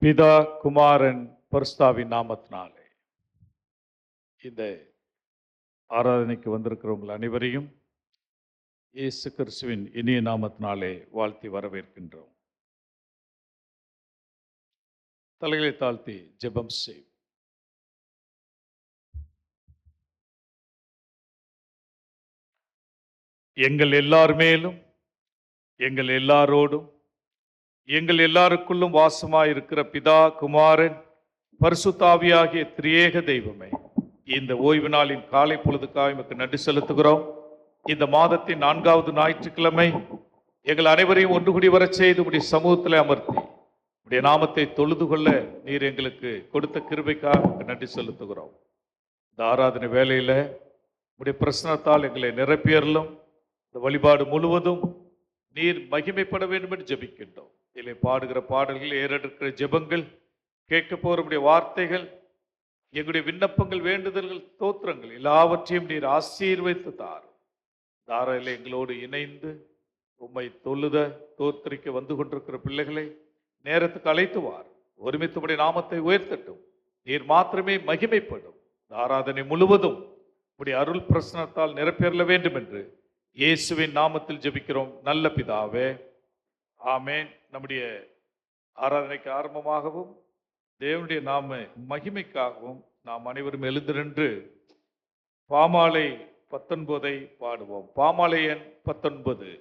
பிதா, குமாரன், பரிசுத்தாவின் நாமத்தினாலே இந்த ஆராதனைக்கு வந்திருக்கிறவங்கள் அனைவரையும் இயேசு கிறிஸ்துவின் இனிய நாமத்தினாலே வாழ்த்தி வரவேற்கின்றோம். தலைகளை தாழ்த்தி ஜெபம் செய். எங்கள் எல்லார் மேலும், எங்கள் எல்லாரோடும், எங்கள் எல்லாருக்குள்ளும் வாசமாயிருக்கிற பிதா, குமாரன், பரிசுத்தாவியாகிய திரியேக தெய்வமே, இந்த ஓய்வு நாளின் காலை பொழுதுக்காக எமக்கு நன்றி செலுத்துகிறோம். இந்த மாதத்தின் 4வது ஞாயிற்றுக்கிழமை எங்கள் அனைவரையும் ஒன்று கூடி வரச் செய்து உடைய சமூகத்தில் அமர்த்தி உடைய நாமத்தை தொழுது கொள்ள நீர் எங்களுக்கு கொடுத்த கிருபைக்காக எமக்கு நன்றி செலுத்துகிறோம். இந்த ஆராதனை வேளையில் உடைய பிரசனத்தால் எங்களை நிரப்பியறலும் இந்த வழிபாடு முழுவதும் நீர் மகிமைப்பட வேண்டும் என்று ஜெபிக்கின்றோம். இதில் பாடுகிற பாடல்கள், ஏறெடுக்கிற ஜெபங்கள், கேட்க போறவுடைய வார்த்தைகள், எங்களுடைய விண்ணப்பங்கள், வேண்டுதல்கள், தோத்திரங்கள் எல்லாவற்றையும் நீர் ஆசீர்வதித்து தாரும். தாரையில் எங்களோடு இணைந்து உம்மை தொழுத தோத்திரிக்க வந்து கொண்டிருக்கிற பிள்ளைகளை நேரத்துக்கு அழைத்துவார். ஒருமித்தபடி நாமத்தை உயர்த்தட்டும். நீர் மாத்திரமே மகிமைப்படும். ஆராதனை முழுவதும் உடைய அருள் பிரசனத்தால் நிரப்பேற வேண்டும் என்று இயேசுவின் நாமத்தில் ஜெபிக்கிறோம் நல்ல பிதாவே, ஆமேன். நம்முடைய ஆராதனைக்கு ஆரம்பமாகவும் தேவனுடைய நாம மகிமைக்காகவும் நாம் அனைவரும் எழுந்து நின்று பாமாலை 19 பாடுவோம். பாமாலை எண் 19.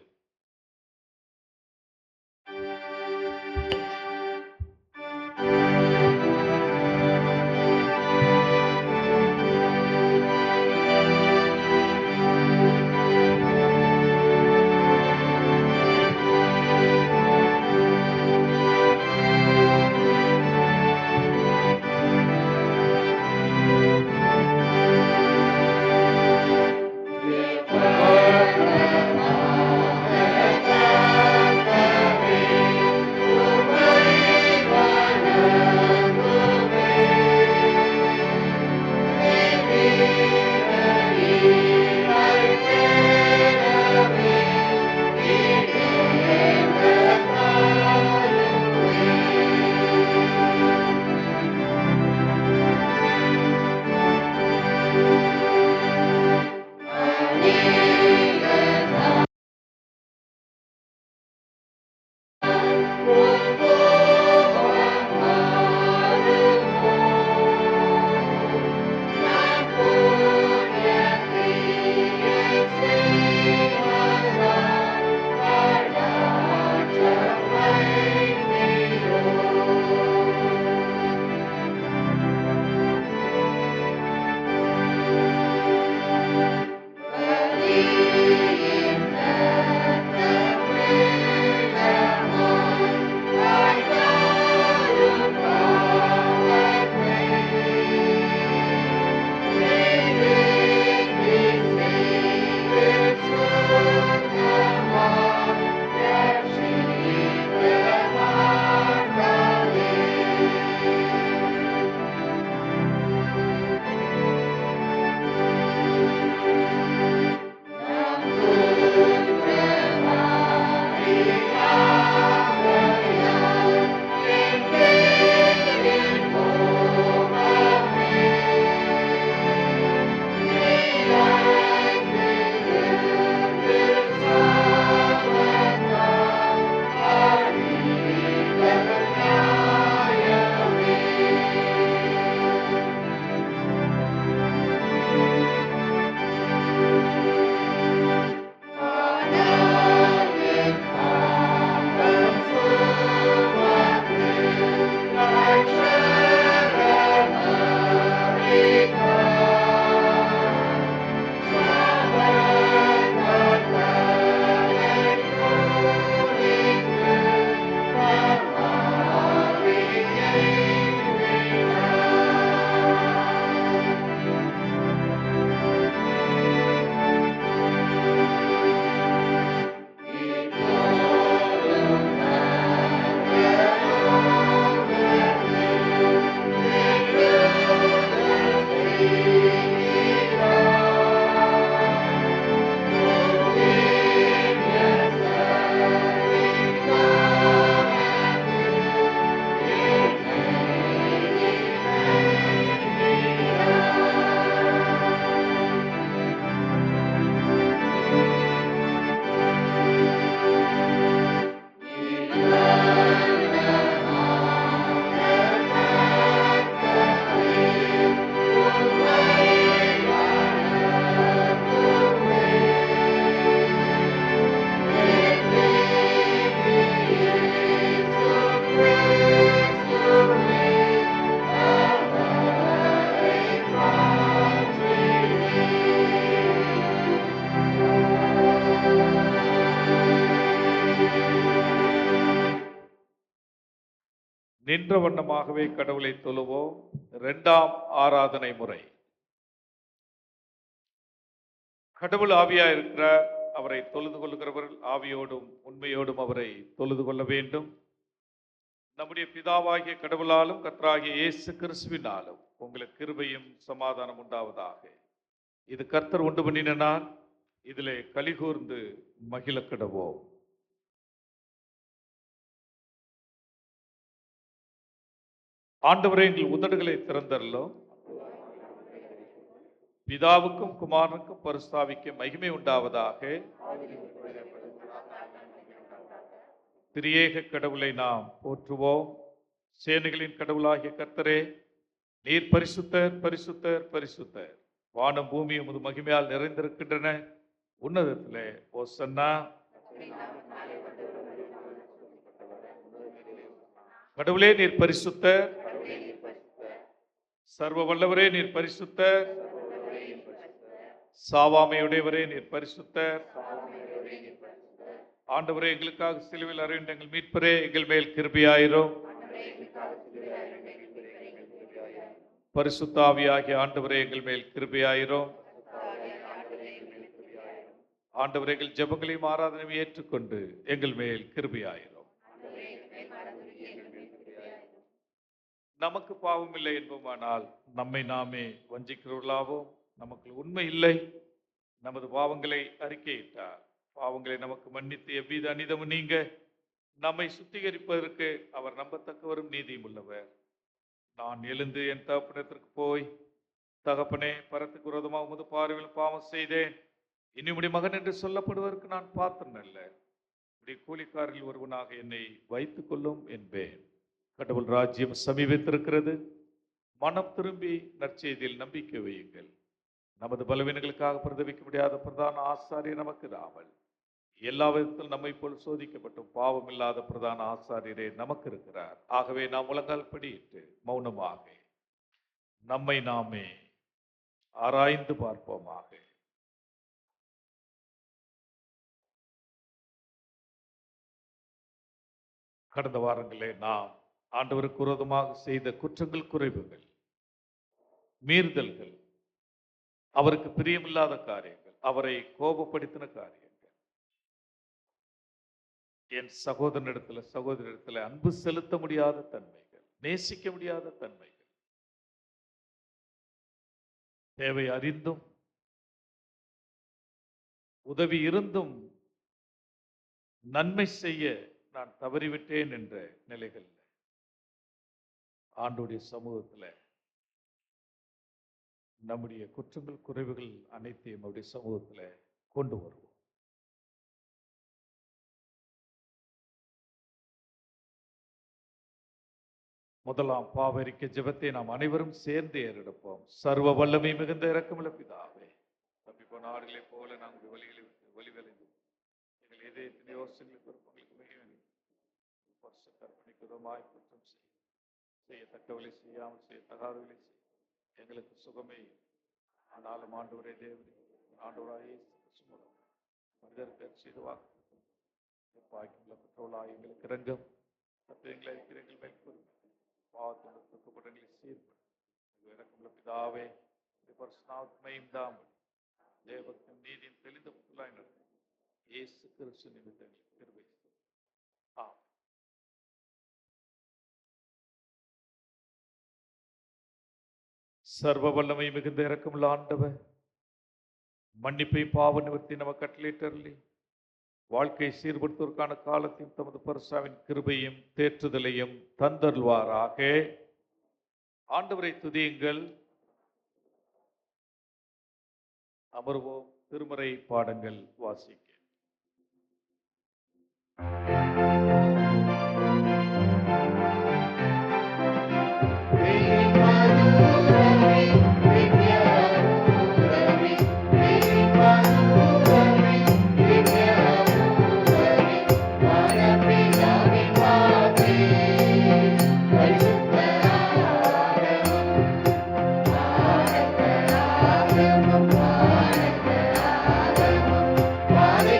நின்ற வண்ணமாகவே கடவுளை தொழுவோம். இரண்டாம் ஆராதனை முறை. கடவுள் ஆவியா இருக்கிறார். அவரை தொழுது கொள்கிறவர்கள் ஆவியோடும் உண்மையோடும் அவரை தொழுது கொள்ள வேண்டும். நம்முடைய பிதாவாகிய கடவுளாலும் கர்த்தராகிய இயேசு கிறிஸ்துவினாலும் உங்களுக்கு கிருபையும் சமாதானம் உண்டாவதாக. இது கர்த்தர் உண்டு பண்ணின நாள். இதிலே கலிகூர்ந்து மகிழ கடவோம். ஆண்டவரே, எங்கள் உதடுகளை திறந்தருளும். பிதாவுக்கும் குமாரனுக்கும் பரிசுத்தாவிக்கும் மகிமை உண்டாவதாக. திரியேக கடவுளை நாம் போற்றுவோம். சேனைகளின் கடவுளாகிய கர்த்தரே, நீர் பரிசுத்தர், பரிசுத்தர், பரிசுத்தர். வானம் பூமி உமது மகிமையால் நிறைந்திருக்கின்றன. உன்னதத்திலே ஓசன்னா. கடவுளே, நீர் பரிசுத்தர். சர்வ வல்லவரே, நீர் பரிசுத்தர். சாவாமையுடையவரே, நீர் பரிசுத்தர். ஆண்டவரே, எங்களுக்காக சிலுவையில் அறையுண்ட எங்கள் மீட்பரே, எங்கள் மேல் கிருபையாயிரும். பரிசுத்த ஆவியாகிய ஆண்டவரே, எங்கள் மேல் கிருபையாயிரும். ஆண்டவரே, எங்கள் ஜெபங்களையும் ஆராதனையும் ஏற்றுக்கொண்டு எங்கள் மேல் கிருபையாயிரும். நமக்கு பாவம் இல்லை என்போமானால் நம்மை நாமே வஞ்சிக்கிறவர்களாவோம். நமக்கு உண்மை இல்லை. நமது பாவங்களை அறிக்கையிட்டார். பாவங்களை நமக்கு மன்னித்து எவ்வித அநீதமும் நீங்க நம்மை சுத்திகரிப்பதற்கு அவர் நம்பத்தக்கவரும் நீதியும் உள்ளவர். நான் எழுந்து என் தகப்பனத்திற்கு போய், தகப்பனே, பரத்துக்கு விரோதமாக உமது பார்வையில் பாவம் செய்தேன். இனிமுடி மகன் என்று சொல்லப்படுவதற்கு நான் பாத்திரன் அல்ல. இப்படி கூலிக்காரில் ஒருவனாக என்னை வைத்துக் கொள்ளும் என்பேன். கடவுள் ராஜ்யம் சமீபித்திருக்கிறது. மனம் திரும்பி நற்செய்தியில் நம்பிக்கை வையுங்கள். நமது பலவீனங்களுக்காக பிரதவிக்க முடியாத பிரதான ஆசாரியர் நமக்கு ராமல். எல்லா விதத்தில் நம்மை போல் சோதிக்கப்பட்டும் பாவம் இல்லாத பிரதான ஆசாரியரே நமக்கு இருக்கிறார். ஆகவே நாம் முழங்கால் படியிட்டு மௌனமாக நம்மை நாமே ஆராய்ந்து பார்ப்போமாக. கடந்த வாரங்களே நாம் ஆண்டவருக்கு விரோதமாக செய்த குற்றங்கள், குறைவுகள், மீறுதல்கள், அவருக்கு பிரியமில்லாத காரியங்கள், அவரை கோபப்படுத்தின காரியங்கள், என் சகோதரனிடத்துல சகோதரிடத்துல அன்பு செலுத்த முடியாத தன்மைகள், நேசிக்க முடியாத தன்மைகள், தேவை அறிந்தும் உதவி இருந்தும் நன்மை செய்ய நான் தவறிவிட்டேன் என்ற நிலைகள் ஆண்டோடைய சமூகத்தில் நம்முடைய குற்றங்கள், குறைவுகள் அனைத்தையும் அவருடைய சமூகத்தில் கொண்டு வருவோம். முதலாம் பாவரிக்க ஜெபத்தை நாம் அனைவரும் சேர்ந்து ஏறெடுப்போம். சர்வ வல்லமை மிகுந்த இரக்கமுள்ள பிதாவே, தப்பி போன ஆடுகளை போல நாங்கள் வழிவழிந்து எங்கள் இதயத்தின் யோசனைகளுக்கு விருப்பங்களுக்கு மிகவும் கற்பனைக்கு விதமாய் குற்றம் செய்யத்தக்கவளை செய்யாமல் செய்யத்தகாதவளை செய்ய எங்களுக்கு சுகமே. ஆனாலும் ஆண்டவரே தேவரே, ஆண்டவராயே மனிதருக்கு செய்து வாக்குள்ள பெற்றோளாய் எங்களுக்கு இறங்கும். சத்தியங்களை எங்கள் மேல் கூறும். பாவத்தின் துக்கப்படங்களை சீர்படும் இறக்கமுள்ள பிதாவே, பரிசுத்தமையும் தாமல் தேவத்தின் நீதியின் தெளிந்த புத்தலாய் நடக்கும் இயேசு கிறிஸ்து நிமித்தம் கிருபை. சர்வ வல்லமை மிகுந்த இரக்கமுள்ள ஆண்டவர், மன்னிப்பை பாவ நிவர்த்தி நமக்கு கட்டளையிட்டருளி வாழ்க்கையை சீர்படுத்துவதற்கான காலத்தையும் தமது பரிசாவின் கிருபையும் தேற்றுதலையும் தந்தருள்வாராக. ஆண்டவரை துதியுங்கள். அமர்வோம். திருமறை பாடங்கள் வாசிக்க. Father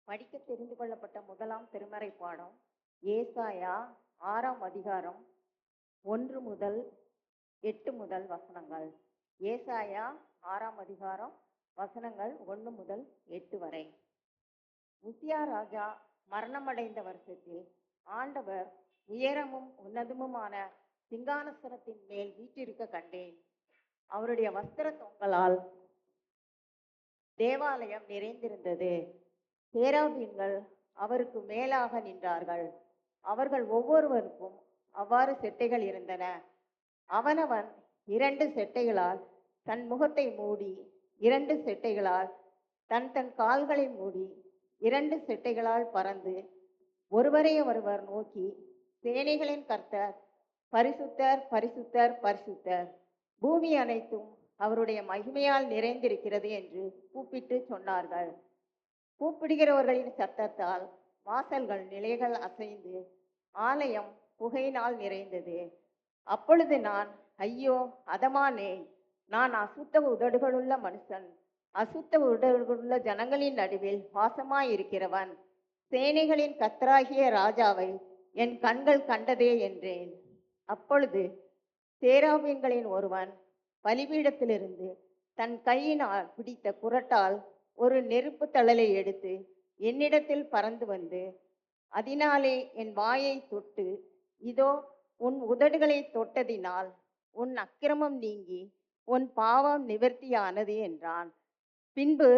படிக்க தெரிந்து கொள்ளப்பட்ட முதலாம் திருமறை பாடம் ஏசாயா 6ஆம் அதிகாரம் 1 முதல் 8 முதல் வசனங்கள். ஏசாயா 6ஆம் அதிகாரம் வசனங்கள் 1 முதல் 8 வரை. உசியா ராஜா மரணமடைந்த வருஷத்தில் ஆண்டவர் உயரமும் உன்னதமுமான சிங்காசனத்தின் மேல் வீற்றிருக்க கண்டேன். அவருடைய வஸ்திர தொங்கலால் தேவாலயம் நிறைந்திருந்தது. சேராபீன்கள் அவருக்கு மேலாக நின்றார்கள். அவர்கள் ஒவ்வொருவருக்கும் அவ்வாறு செட்டைகள் இருந்தன. அவனவன் 2 செட்டைகளால் தன் முகத்தை மூடி, 2 செட்டைகளால் தன் தன் கால்களை மூடி, 2 செட்டைகளால் பறந்து ஒருவரை ஒருவர் நோக்கி, சேனைகளின் கர்த்தர் பரிசுத்தர் பரிசுத்தர் பரிசுத்தர், பூமி அனைத்தும் அவருடைய மகிமையால் நிறைந்திருக்கிறது என்று கூப்பிட்டு சொன்னார்கள். கூப்பிடுகிறவர்களின் சத்தத்தால் வாசல்கள் நிலைகள் அசைந்து ஆலயம் புகையினால் நிறைந்தது. அப்பொழுது நான், ஐயோ அதமானே, நான் அசுத்த உதடுகளுள்ள மனுஷன், அசுத்த உதடுகளுள்ள ஜனங்களின் நடுவில் வாசமாயிருக்கிறவன், சேனைகளின் கர்த்தராகிய ராஜாவை என் கண்கள் கண்டதே என்றேன். அப்பொழுது சேராபீன்களின் ஒருவன் பலிபீடத்திலிருந்து தன் கையினால் பிடித்த குறட்டால் ஒரு நெருப்பு தழலை எடுத்து என்னிடத்தில் பறந்து வந்து, அதனாலே என் வாயை தொட்டு, இதோ உன் உதடுகளை தொட்டதினால் உன் அக்கிரமம் நீங்கி உன் பாவம் நிவர்த்தியானது என்றான். பின்பு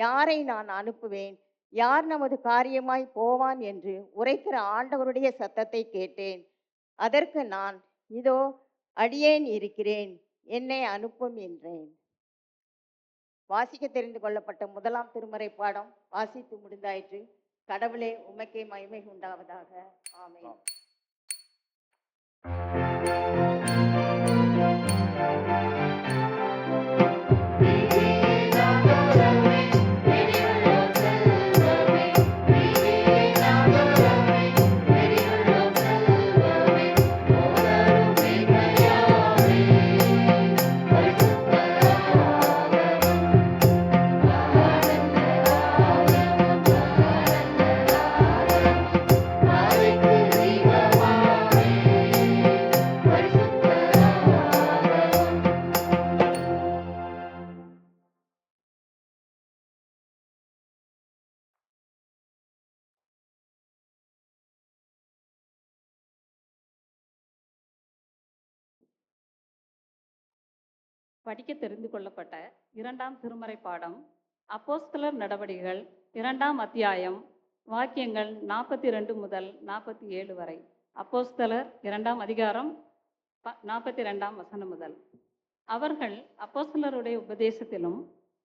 யாரை நான் அனுப்புவேன், யார் நமது காரியமாய் போவான் என்று உரைக்கிற ஆண்டவருடைய சத்தத்தை கேட்டேன். அதற்கு நான், இதோ அடியேன் இருக்கிறேன், என்னை அனுப்பும் என்றேன். வாசிக்க தெரிந்து கொள்ளப்பட்ட முதலாம் திருமறை பாடம் வாசித்து முடிந்தாயிற்று. கடவுளே உமக்கே மகிமை உண்டாவதாக. ஆமென். படிக்க தெரிந்து கொள்ளப்பட்ட 2ஆம் திருமறை பாடம் அப்போஸ்தலர் நடவடிக்கைகள் 2ஆம் அத்தியாயம் வாக்கியங்கள் 42 முதல் 47 வரை. அப்போஸ்தலர் 2ஆம் அதிகாரம் 42ஆம் வசனம் முதல். அவர்கள் அப்போஸ்தலருடைய உபதேசத்திலும்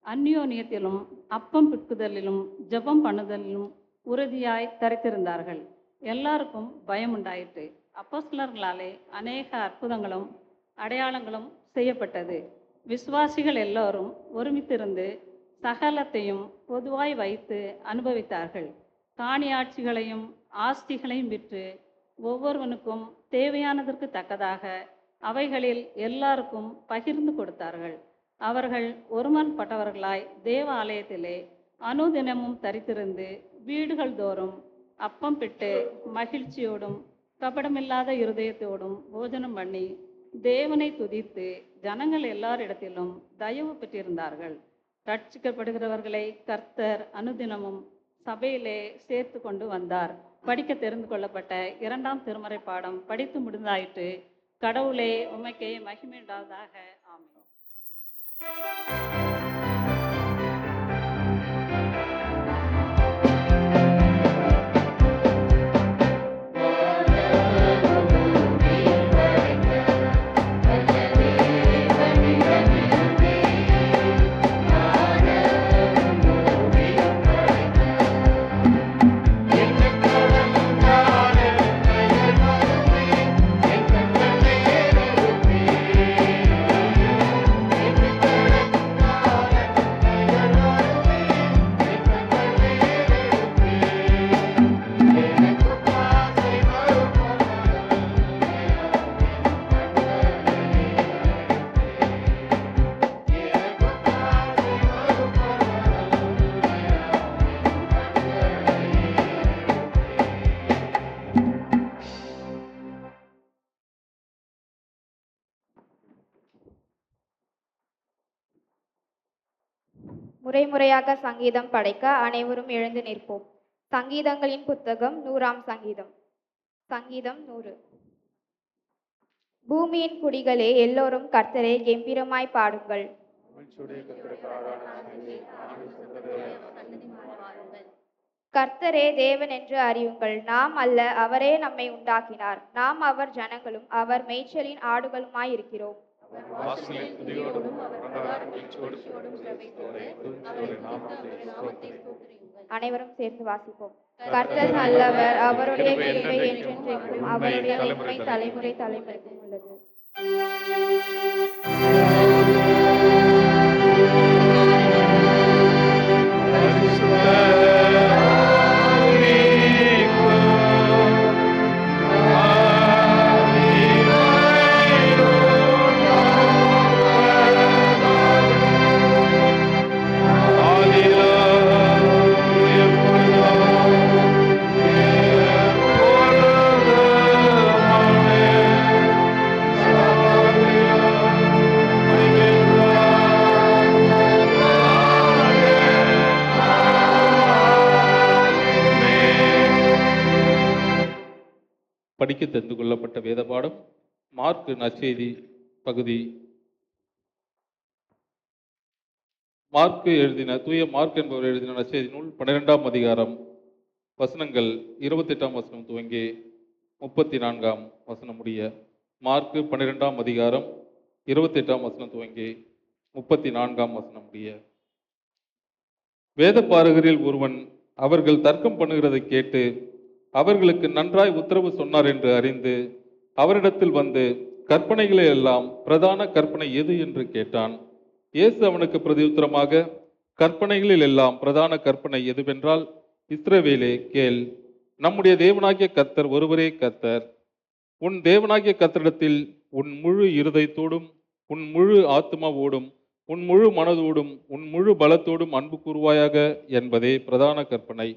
அந்யோன்யத்திலும் அப்பம் பிட்குதலிலும் ஜெபம் பண்ணுதலிலும் உறுதியாய் தரித்திருந்தார்கள். எல்லாருக்கும் பயம் உண்டாயிற்று. அப்போஸ்தலர்களாலே அநேக அற்புதங்களும் அடையாளங்களும் செய்யப்பட்டது. விசுவாசிகள் எல்லோரும் ஒருமித்திருந்து சகலத்தையும் பொதுவாய் வைத்து அனுபவித்தார்கள். காணியாட்சிகளையும் ஆஸ்திகளையும் விற்று ஒவ்வொருவனுக்கும் தேவையானதற்கு தக்கதாக அவைகளில் எல்லாருக்கும் பகிர்ந்து கொடுத்தார்கள். அவர்கள் ஒருமன்பட்டவர்களாய் தேவ ஆலயத்திலே அனுதினமும் தரித்திருந்து வீடுகள் தோறும் அப்பம் பிட்டு மகிழ்ச்சியோடும் கபடமில்லாத இருதயத்தோடும் போஜனம் பண்ணி தேவனை துதித்து ஜனங்கள் எல்லாரிடத்திலும் தயவு பெற்றிருந்தார்கள். ரட்சிக்கப்படுகிறவர்களை கர்த்தர் அனுதினமும் சபையிலே சேர்த்து கொண்டு வந்தார். படிக்க தெரிந்து கொள்ளப்பட்ட 2ஆம் திருமறை பாடம் படித்து முடிந்தாயிற்று. கடவுளே உமக்கே மகிமை உண்டாவதாக. ஆமென். Thank you. முறைமுறையாக சங்கீதம் படைக்க அனைவரும் எழுந்து நிற்போம். சங்கீதங்களின் புத்தகம் 100ஆம் சங்கீதம். சங்கீதம் 100. பூமியின் குடிகளே, எல்லோரும் கர்த்தரை கெம்பீரமாய் பாடுங்கள். கர்த்தரே தேவன் என்று அறியுங்கள். நாம் அல்ல, அவரே நம்மை உண்டாக்கினார். நாம் அவர் ஜனங்களும் அவர் மேய்ச்சலின் ஆடுகளுமாயிருக்கிறோம். அனைவரும் சேர்ந்து வாசிப்போம். கர்த்தர் நல்லவர், அவருடைய கிருபை என்றென்றைக்கும், அவருடைய உண்மை தலைமுறை தலைமுறைக்கும் உள்ளது. படிக்க தெரிந்து கொள்ளப்பட்ட வேத பாடம் மார்க் நற்செய்தி பகுதி. தூய மார்க் என்பவர் எழுதின நற்செய்தி நூல் 12ஆம் அதிகாரம் வசனங்கள் 28ஆம் வசனம் துவங்கி 34ஆம் வசனம் முடிய. மார்க் 12ஆம் அதிகாரம் 28ஆம் வசனம் துவங்கி 34ஆம் வசனம் முடிய. வேத பாரகரில் ஒருவன் அவர்கள் தர்க்கம் பண்ணுகிறதை கேட்டு அவர்களுக்கு நன்றாய் உத்தரவு சொன்னார் என்று அறிந்து அவரிடத்தில் வந்து, கற்பனைகளை எல்லாம் பிரதான கற்பனை எது என்று கேட்டான். இயேசு அவனுக்கு பிரதியுத்தரமாக, கற்பனைகளில் எல்லாம் பிரதான கற்பனை எதுவென்றால், இஸ்ரவேலே கேள், நம்முடைய தேவனாகிய கர்த்தர் ஒருவரே கர்த்தர். உன் தேவனாகிய கர்த்தரிடத்தில் உன் முழு இருதயத்தோடும் உன் முழு ஆத்மாவோடும் உன் முழு மனதோடும் உன் முழு பலத்தோடும் அன்பு கூறுவாயாக என்பதே பிரதான கற்பனை.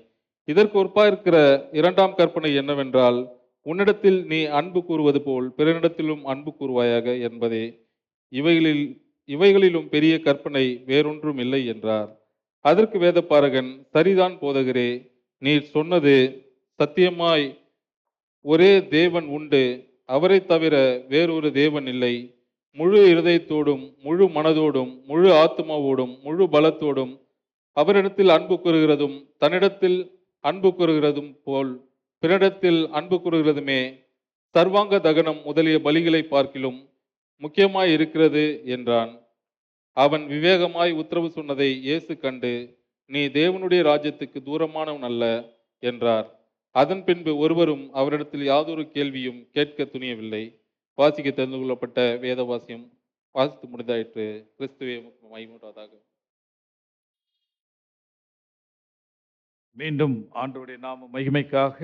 இதற்கு ஒப்பாயிருக்கிற இரண்டாம் கற்பனை என்னவென்றால், உன்னிடத்தில் நீ அன்பு கூறுவது போல் பிறனிடத்திலும் அன்பு கூறுவாயாக என்பதே. இவைகளிலும் பெரிய கற்பனை வேறொன்றும் இல்லை என்றார். அதற்கு வேதபாரகன், சரிதான் போதகரே, நீர் சொன்னது சத்தியமாய். ஒரே தேவன் உண்டு, அவரை தவிர வேறொரு தேவன் இல்லை. முழு இருதயத்தோடும் முழு மனதோடும் முழு ஆத்மாவோடும் முழு பலத்தோடும் அவரிடத்தில் அன்பு கூறுகிறதும் தன்னிடத்தில் அன்பு கூறுகிறதும் போல் பிறனிடத்தில் அன்பு கூறுகிறதுமே சர்வாங்க தகனம் முதலிய பலிகளை பார்க்கிலும் முக்கியமாய் இருக்கிறது என்றான். அவன் விவேகமாய் உத்தரவு சொன்னதை இயேசு கண்டு, நீ தேவனுடைய ராஜ்யத்துக்கு தூரமானவன் அல்ல என்றார். அதன் பின்பு ஒருவரும் அவரிடத்தில் யாதொரு கேள்வியும் கேட்க துணியவில்லை. வாசிக்க தெரிந்து கொள்ளப்பட்ட வேத வாசியம் வாசித்து முடிந்தாயிற்று. கிறிஸ்துவே மகிமையுண்டாவதாக. மீண்டும் ஆண்டவருடைய நாம மகிமைக்காக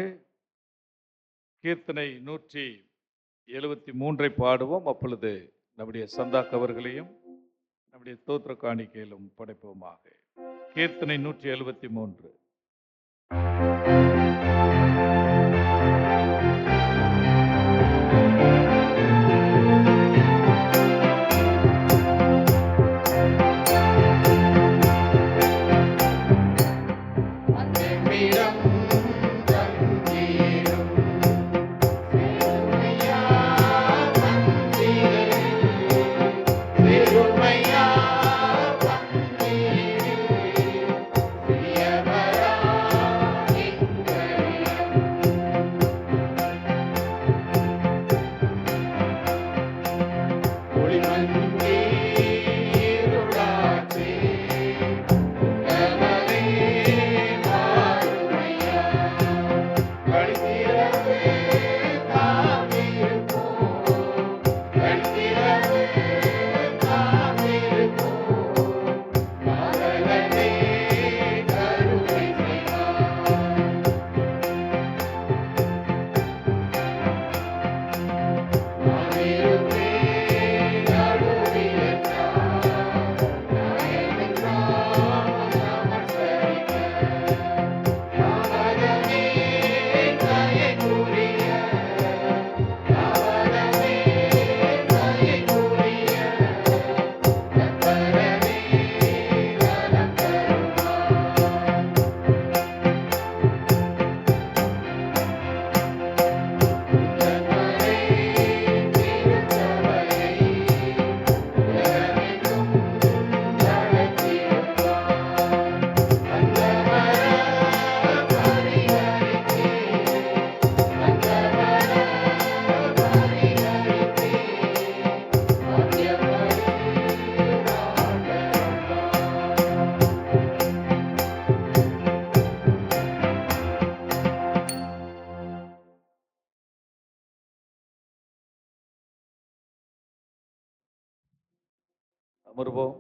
கீர்த்தனை 173 பாடுவோம். அப்பொழுது நம்முடைய சந்தா கவர்களையும் நம்முடைய தோத்திர காணிக்கையிலும் படைப்போமாக. கீர்த்தனை 173. Yeah. அமர்வோம்.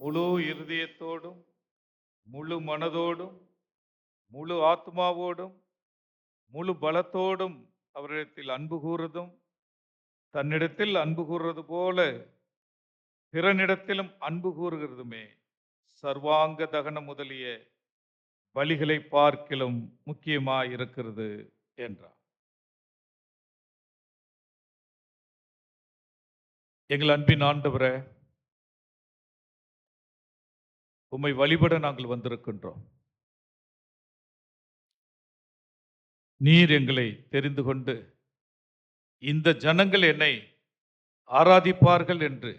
முழு இருதயத்தோடும், முழு மனதோடும், முழு ஆத்மாவோடும், முழு பலத்தோடும் அவரிடத்தில் அன்பு கூறுவதும், தன்னிடத்தில் அன்பு கூறுவது போல பிறனிடத்திலும் அன்பு கூறுகிறதுமே சர்வாங்க தகனம் முதலிய பலிகளை பார்க்கிலும் முக்கியமாய் இருக்கிறது என்றார். எங்கள் அன்பின் ஆண்டவரே, உம்மை வழிபட நாங்கள் வந்திருக்கின்றோம். நீர் எங்களை தெரிந்து கொண்டு இந்த ஜனங்கள் என்னை ஆராதிப்பார்கள் என்று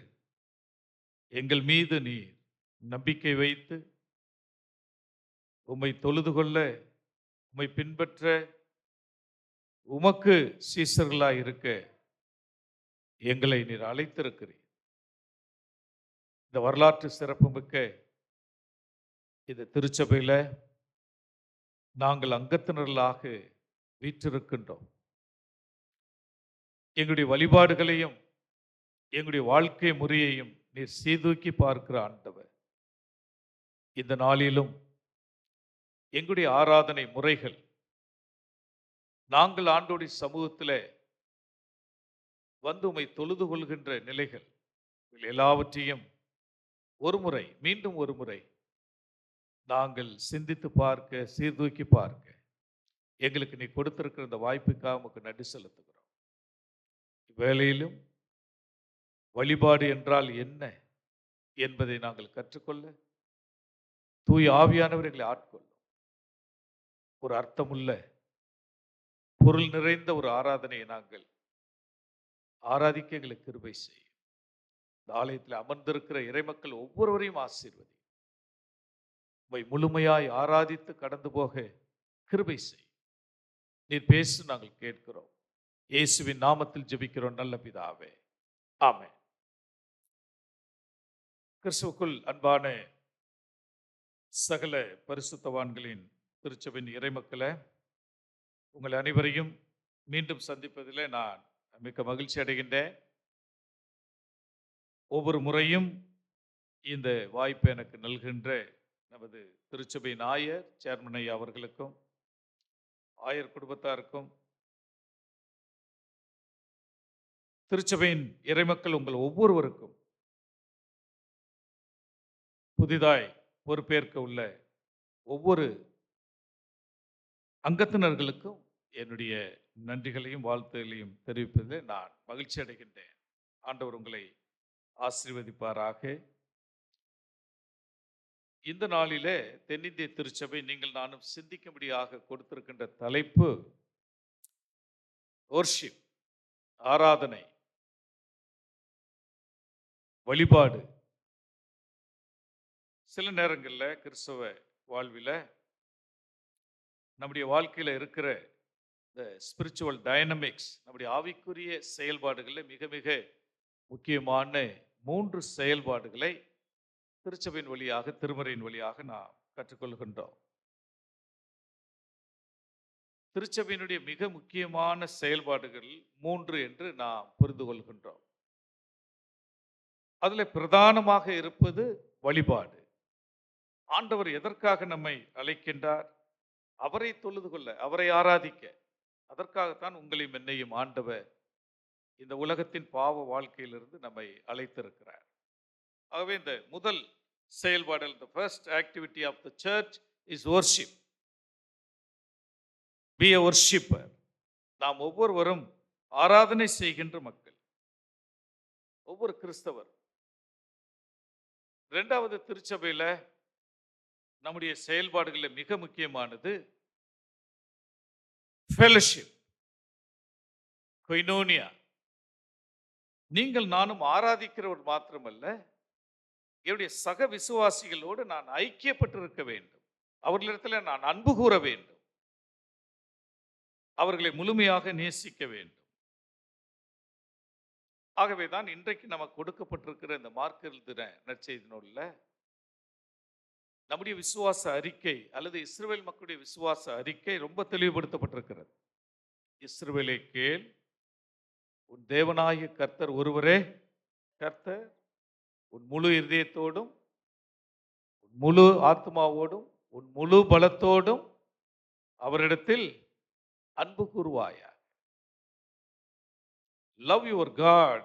எங்கள் மீது நீர் நம்பிக்கை வைத்து உம்மை தொழுது கொள்ள, உம்மை பின்பற்ற, உமக்கு சீசர்களாய் இருக்க எங்களை நீர் அழைத்திருக்கிறீர். இந்த வரலாற்று சிறப்புமிக்க இந்த திருச்சபையில் நாங்கள் அங்கத்தினர்களாக வீற்றிருக்கின்றோம். எங்களுடைய வழிபாடுகளையும் எங்களுடைய வாழ்க்கை முறையையும் நீர் சீதூக்கி பார்க்கிற ஆண்டவர், இந்த நாளிலும் எங்களுடைய ஆராதனை முறைகள், நாங்கள் ஆண்டோடைய சமூகத்தில் வந்து உம்மை தொழுது கொள்கின்ற நிலைகள் எல்லாவற்றையும் ஒரு முறை, மீண்டும் ஒரு முறை நாங்கள் சிந்தித்து பார்க்க, சீர்தூக்கி பார்க்க எங்களுக்கு நீ கொடுத்திருக்கிற இந்த வாய்ப்புக்காக உமக்கு நன்றி செலுத்துகிறோம். வேலையிலும் வழிபாடு என்றால் என்ன என்பதை நாங்கள் கற்றுக்கொள்ள தூய ஆவியானவர் எங்களை ஆட்கொள்ளும். ஒரு அர்த்தமுள்ள, பொருள் நிறைந்த ஒரு ஆராதனையை நாங்கள் ஆராதிக்க எங்களுக்கு கிருபை செய்யும். இந்த ஆலயத்தில் அமர்ந்திருக்கிற இறைமக்கள் ஒவ்வொருவரையும் ஆசீர்வதி. உம்மை முழுமையாய் ஆராதித்து கடந்து போக கிருபை செய். நீர் பேசு, நாங்கள் கேட்கிறோம். இயேசுவின் நாமத்தில் ஜெபிக்கிறோம் நல்ல பிதாவே, ஆமென். கிறிஸ்துவுக்குள் அன்பான சகல பரிசுத்தவான்களின் திருச்சபையின் இறைமக்களே, உங்கள் அனைவரையும் மீண்டும் சந்திப்பதில் நான் மிக்க மகிழ்ச்சி அடைகின்றேன். ஒவ்வொரு முறையும் இந்த வாய்ப்பை எனக்கு நல்கின்ற நமது திருச்சபையின் ஆயர் சேர்மன் ஐயா அவர்களுக்கும், ஆயர் குடும்பத்தாருக்கும், திருச்சபையின் இறைமக்கள் உங்கள் ஒவ்வொருவருக்கும், புதிதாய் பொறுப்பேற்க உள்ள ஒவ்வொரு அங்கத்தினர்களுக்கும் என்னுடைய நன்றிகளையும் வாழ்த்துகளையும் தெரிவிப்பதில் நான் மகிழ்ச்சி அடைகின்றேன். ஆண்டவர் உங்களை ஆசீர்வதிப்பாராக. இந்த நாளிலே தென்னிந்திய திருச்சபை நீங்கள் நானும் சிந்திக்கும்படியாக கொடுத்திருக்கின்ற தலைப்பு worship, ஆராதனை வழிபாடு. சில நேரங்களில் கிறிஸ்தவ வாழ்வில் நம்முடைய வாழ்க்கையில் இருக்கிற இந்த ஸ்பிரிச்சுவல் டைனமிக்ஸ், நம்முடைய ஆவிக்குரிய செயல்பாடுகளில் மிக மிக முக்கியமான 3 செயல்பாடுகளை திருச்சபையின் வழியாக, திருமறையின் வழியாக நாம் கற்றுக்கொள்கின்றோம். திருச்சபையினுடைய மிக முக்கியமான செயல்பாடுகள் 3 என்று நாம் புரிந்து கொள்கின்றோம். அதில் பிரதானமாக இருப்பது வழிபாடு. ஆண்டவர் எதற்காக நம்மை அழைக்கின்றார்? அவரை தொழுது கொள்ள, அவரை ஆராதிக்க. அதற்காகத்தான் உங்களையும் என்னையும் ஆண்டவர் இந்த உலகத்தின் பாவ வாழ்க்கையிலிருந்து நம்மை அழைத்திருக்கிறார். ஆகவே இந்த முதல் செயல்பாடு, the first activity of the church is worship. Be a worshipper. நாம் ஒவ்வொருவரும் ஆராதனை செய்கின்ற மக்கள், ஒவ்வொரு கிறிஸ்தவர். 2வது, திருச்சபையில் நம்முடைய செயல்பாடுகளில் மிக முக்கியமானது fellowship, koinonia. நீங்கள் நானும் ஆராதிக்கிறவர் மாத்திரமல்ல, என்னுடைய சக விசுவாசிகளோடு நான் ஐக்கியப்பட்டிருக்க வேண்டும். அவர்களிடத்தில் நான் அன்பு கூற வேண்டும். அவர்களை முழுமையாக நேசிக்க வேண்டும். ஆகவேதான் இன்றைக்கு நமக்கு கொடுக்கப்பட்டிருக்கிற இந்த மார்க் எழுதின நற்செய்தி நூலில் நம்முடைய விசுவாச அறிக்கை அல்லது இஸ்ரவேல் மக்களுடைய விசுவாச அறிக்கை ரொம்ப தெளிவுபடுத்தப்பட்டிருக்கிறது. இஸ்ரவேலே கேள், உன் தேவனாகிய கர்த்தர் ஒருவரே கர்த்தர். உன் முழு இருதயத்தோடும், உன் முழு ஆத்மாவோடும், உன் முழு பலத்தோடும் அவரிடத்தில் அன்பு கூறுவாயா. Love your God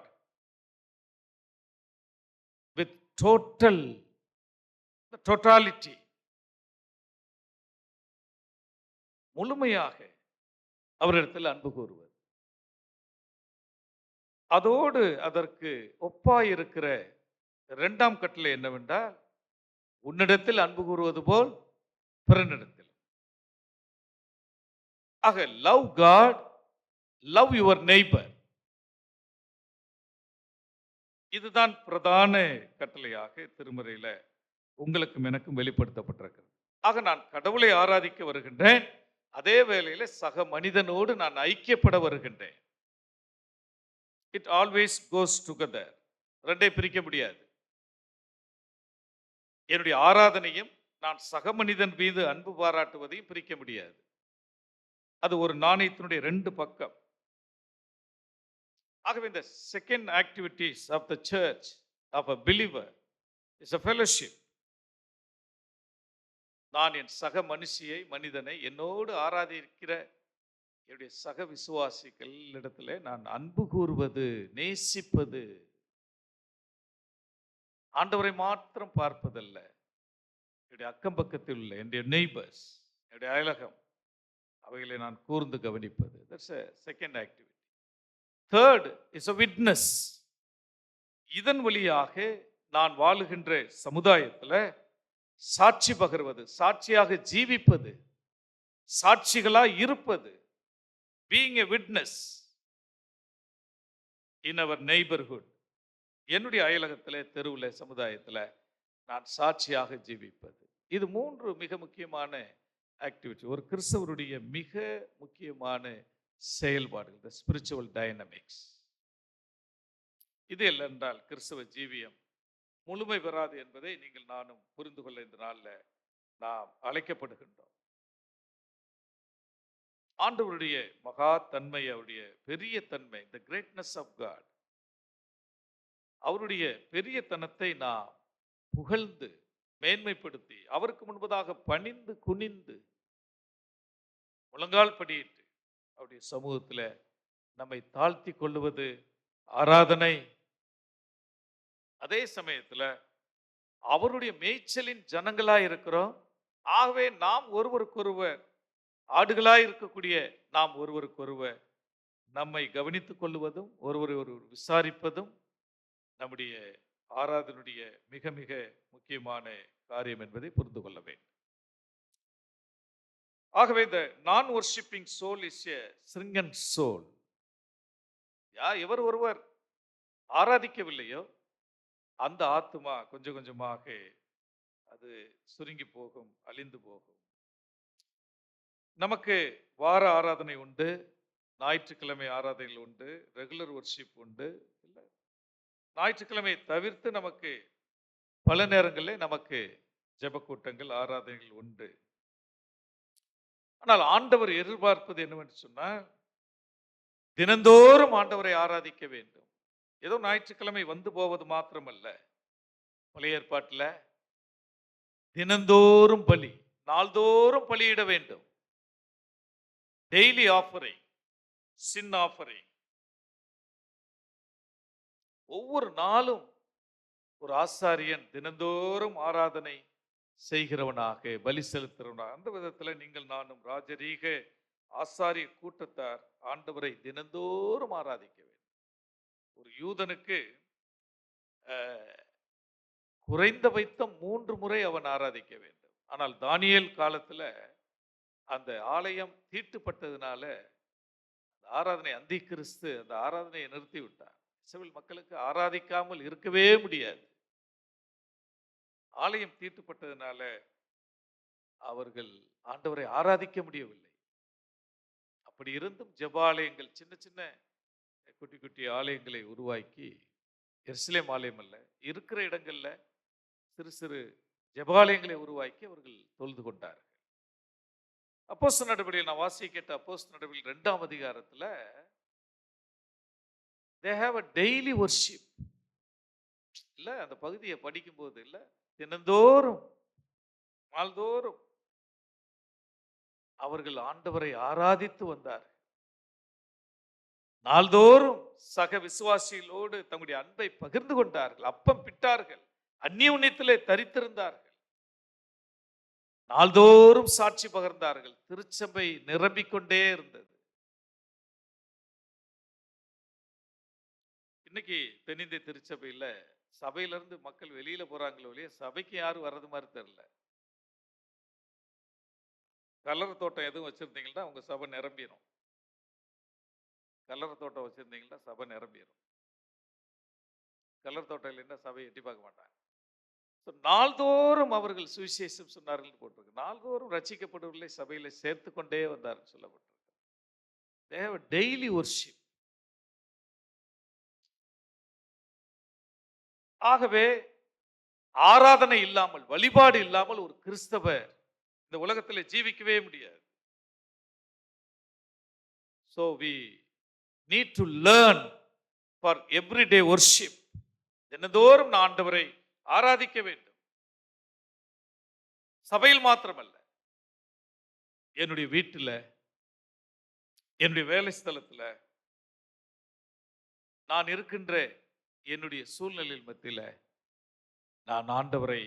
with totality. முழுமையாக அவரிடத்தில் அன்பு கூறுவது. அதோடு அதற்கு ஒப்பாயிருக்கிற 2ஆம் கட்டளை என்னவென்றால், உன்னிடத்தில் அன்பு கூறுவது போல் பிறனிடத்தில். ஆக love God, love your neighbour. இதுதான் பிரதான கட்டளையாக திருமறையில உங்களுக்கும் எனக்கும் வெளிப்படுத்தப்பட்டிருக்கிறது. ஆக நான் கடவுளை ஆராதிக்க வருகின்றேன், அதே வேளையில சக மனிதனோடு நான் ஐக்கியப்பட வருகின்றேன். It always goes together. 2ஐ பிரிக்க முடியாது. என்னுடைய ஆராதனையும் நான் சக மனிதன் மீது அன்பு பாராட்டுவதையும் பிரிக்க முடியாது. அது ஒரு நாணயத்தினுடைய 2 பக்கம். ஆகவே இந்த second activities of the church of a believer is a fellowship. நான் என் சக மனிதனை என்னோடு ஆராதிக்கிற என்னுடைய சக விசுவாசிகள் இடத்துல நான் அன்பு கூறுவது, நேசிப்பது, ஆண்டவரை மாத்திரம் பார்ப்பதல்ல, என்னுடைய அக்கம் பக்கத்தில் உள்ள என்னுடைய நெய்பர்ஸ், என்னுடைய அயலகம், அவைகளை நான் கூர்ந்து கவனிப்பது. That's a second activity. Third is a witness. இதன் வழியாக நான் வாழுகின்ற சமுதாயத்தில் சாட்சி பகர்வது, சாட்சியாக ஜீவிப்பது, சாட்சிகளாய் இருப்பது. Being a witness in our neighborhood. என்னுடைய அயலகத்தில், தெருவில், சமுதாயத்தில் நான் சாட்சியாக ஜீவிப்பது. இது 3 மிக முக்கியமான ஆக்டிவிட்டி, ஒரு கிறிஸ்தவருடைய மிக முக்கியமான செயல்பாடுகள், the spiritual dynamics. இது இல்லை என்றால் கிறிஸ்தவ ஜீவியம் முழுமை பெறாது என்பதை நீங்கள் நானும் புரிந்து கொள்ள இந்த நாளில் நாம் அழைக்கப்படுகின்றோம். ஆண்டவருடைய மகா தன்மை, அவருடைய பெரிய தன்மை, the greatness of God, அவருடைய பெரிய தனத்தை நாம் புகழ்ந்து மேன்மைப்படுத்தி அவருக்கு முன்பதாக பணிந்து குனிந்து முழங்கால் படியிட்டு அவருடைய சமூகத்தில் நம்மை தாழ்த்தி கொள்ளுவது ஆராதனை. அதே சமயத்தில் அவருடைய மேய்ச்சலின் ஜனங்களாய் இருக்கிறோம். ஆகவே நாம் ஒருவருக்கொருவர், ஆடுகளாய் இருக்கக்கூடிய நாம் ஒருவருக்கொருவர் நம்மை கவனித்துக் கொள்ளுவதும், ஒருவரை விசாரிப்பதும் நம்முடைய ஆராதனுடைய மிக மிக முக்கியமான காரியம் என்பதை புரிந்து கொள்ள வேண்டும். ஆகவே இந்த நான் வொர்ஷிப்பிங் சோல் இஸ் எ சிங்கன் சோல். எவர் ஒருவர் ஆராதிக்கவில்லையோ அந்த ஆத்துமா கொஞ்சம் கொஞ்சமாக அது சுருங்கி போகும், அழிந்து போகும். நமக்கு வார ஆராதனை உண்டு, ஞாயிற்றுக்கிழமை ஆராதனைகள் உண்டு, ரெகுலர் ஒர்ஷிப் உண்டு. இல்லை, ஞாயிற்றுக்கிழமை தவிர்த்து நமக்கு பல நேரங்களில் நமக்கு ஜெப கூட்டங்கள், ஆராதனைகள் உண்டு. ஆனால் ஆண்டவர் எதிர்பார்ப்பது என்னவென்று சொன்னால், தினந்தோறும் ஆண்டவரை ஆராதிக்க வேண்டும். ஏதோ ஞாயிற்றுக்கிழமை வந்து போவது மாத்திரமல்ல. பழைய ஏற்பாட்டில் தினந்தோறும் பலி, நாள்தோறும் பலியிட வேண்டும். டெய்லி ஆஃபரிங், சின் ஆஃபரிங். ஒவ்வொரு நாளும் ஒரு ஆசாரியன் தினந்தோறும் ஆராதனை செய்கிறவனாக, பலி செலுத்துகிறவனாக. அந்த விதத்தில் நீங்கள் நானும் ராஜரீக ஆசாரிய கூட்டத்தார் ஆண்டவரை தினந்தோறும் ஆராதிக்க வேண்டும். ஒரு யூதனுக்கு குறைந்தபட்சம் 3 முறை அவன் ஆராதிக்க வேண்டும். ஆனால் தானியேல் காலத்துல அந்த ஆலயம் தீட்டுப்பட்டதுனால ஆராதனை அந்தி கிறிஸ்து அந்த ஆராதனையை நிறுத்தி விட்டார். இஸ்ரவேல் மக்களுக்கு ஆராதிக்காமல் இருக்கவே முடியாது. ஆலயம் தீட்டுப்பட்டதுனால அவர்கள் ஆண்டவரை ஆராதிக்க முடியவில்லை. அப்படி இருந்தும் ஜெபாலயங்கள், சின்ன சின்ன குட்டி குட்டி ஆலயங்களை உருவாக்கி, எருசலேம் ஆலயம் அல்ல, இருக்கிற இடங்கள்ல சிறு சிறு ஜெபாலயங்களை உருவாக்கி அவர்கள் தொழுது கொண்டார்கள். அப்போஸ்தலர் நடவடிக்கையில் நான் வாசிக்க கேட்ட அப்போஸ்தலர் நடவடிக்கையில் 2ஆம் அதிகாரத்துல they have a daily worship. இல்ல, அந்த பகுதியை படிக்கும்போது இல்ல, தினந்தோறும் நாள்தோறும் அவர்கள் ஆண்டவரை ஆராதித்து வந்தார்கள். நாள்தோறும் சக விசுவாசிகளோடு தங்களுடைய அன்பை பகிர்ந்து கொண்டார்கள், அப்பம் பிட்டார்கள், அந்நியோன்யத்திலே தரித்திருந்தார்கள், நாள்தோறும் சாட்சி பகிர்ந்தார்கள். திருச்சபை நிரம்பிக்கொண்டே இருந்தது. இன்னைக்கு தென்னிந்திய திருச்சபையில சபையிலிருந்து மக்கள் வெளியில போறாங்களோ இல்லையா, சபைக்கு யாரும் வர்றது மாதிரி தெரியல. கலர் தோட்டம் எதுவும் வச்சிருந்தீங்கன்னா உங்க சபை நிரம்பிடும். கலர் தோட்டம் வச்சிருந்தீங்கன்னா சபை நிரம்பிடும். கலர் தோட்டம் இல்லைன்னா சபையை எட்டி பார்க்க மாட்டாங்க. நாள்தோறும் அவர்கள் சுவிசேஷம் சொன்னார்கள் போட்டிருக்கு. நாள்தோறும் ரட்சிக்கப்படுவர்களை சபையில சேர்த்து கொண்டே வந்தார்கள் சொல்லப்பட்டிருக்கு. They have a daily worship. ஆகவே ஆராதனை இல்லாமல், வழிபாடு இல்லாமல் ஒரு கிறிஸ்தவர் இந்த உலகத்தில் ஜீவிக்கவே முடியாது. So we need to learn for everyday worship. தினந்தோறும் நான் ஆண்டவரை ஆராதிக்க வேண்டும். சபையில் மாத்திரமல்ல, என்னுடைய வீட்டில், என்னுடைய வேலை ஸ்தலத்தில், நான் இருக்கின்ற என்னுடைய சூழ்நிலையில் மத்தியில் நான் ஆண்டவரை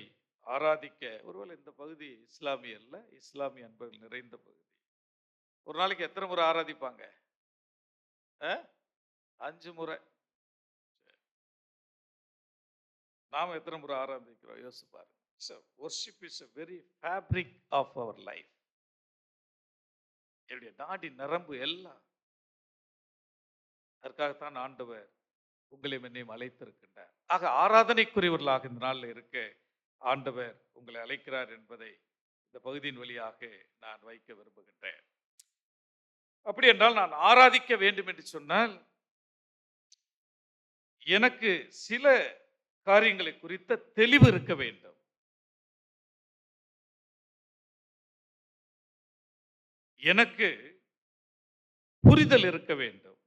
ஆராதிக்க. ஒருவேளை இந்த பகுதி இஸ்லாமிய அல்ல, இஸ்லாமிய அன்பர்கள் நிறைந்த பகுதி. ஒரு நாளைக்கு எத்தனை முறை ஆராதிப்பாங்க? 5 முறை. நாம் எத்தனை முறை ஆராதிக்கிறோம் யோசிப்பாரு. Worship is a very fabric of our life. என்னுடைய நாடி நரம்பு எல்லாம் அதற்காகத்தான் ஆண்டவர் உங்களை என்னையும் அழைத்திருக்கின்றார். ஆக ஆராதனைக்குரியவர்களாக இந்த நாளில் இருக்க ஆண்டவர் உங்களை அழைக்கிறார் என்பதை இந்த பகுதியின் வழியாக நான் வைக்க விரும்புகின்றேன். அப்படி என்றால் நான் ஆராதிக்க வேண்டும் என்று சொன்னால் எனக்கு சில காரியங்களை குறித்த தெளிவு இருக்க வேண்டும். எனக்கு புரிதல் இருக்க வேண்டும்.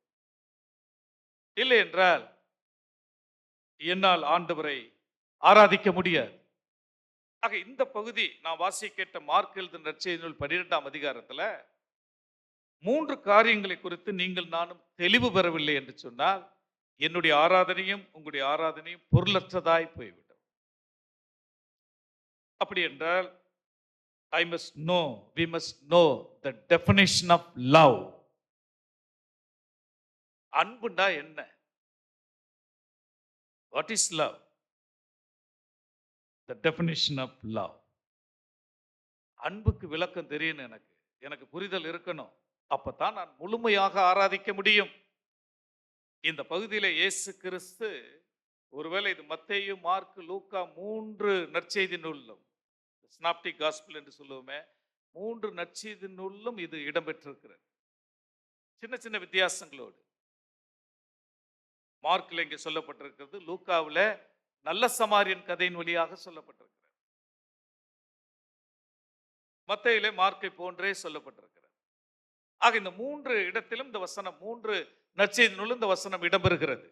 இல்லை என்றால் என்னால் ஆண்டவரை ஆராதிக்க முடியாது. ஆக இந்த பகுதி நான் வாசிக்க கேட்ட மார்க் எழுதின நற்செய்தி நூல் 12ஆம் அதிகாரத்துல 3 காரியங்களை குறித்து நீங்கள் நானும் தெளிவு பெறவில்லை என்று சொன்னால் என்னுடைய ஆராதனையும் உங்களுடைய ஆராதனையும் பொருளற்றதாய் போய்விடும். அப்படி என்றால் we must know the definition of love. அன்புண்டா என்ன? What is love? The definition of love. அன்புக்கு விளக்கம் தெரியணும். எனக்கு புரிதல் இருக்கணும். அப்பதான் நான் முழுமையாக ஆராதிக்க முடியும். இந்த பகுதியில இயேசு கிறிஸ்து ஒருவேளை ஒருவேளை இது மத்தேயு, மார்க்கு, லூக்கா 3 நற்செய்தி நூலிலும், ஸ்னாப்டிக் காஸ்பிள் என்று சொல்லுவோமே, 3 நற்செய்தி நூலிலும் இது இடம்பெற்றிருக்கிறது. சின்ன சின்ன வித்தியாசங்களோடு. மார்க்கில் இங்கே சொல்லப்பட்டிருக்கிறது, லூக்காவில் நல்ல சமாரியன் கதையின் வழியாக சொல்லப்பட்டிருக்கிறது. மத்தேயுவிலே மார்க்கை போன்றே சொல்லப்பட்டிருக்கிறது. ஆக இந்த 3 இடத்திலும் இந்த வசனம், 3 நற்செய்தி நூலும் இந்த வசனம் இடம்பெறுகிறது.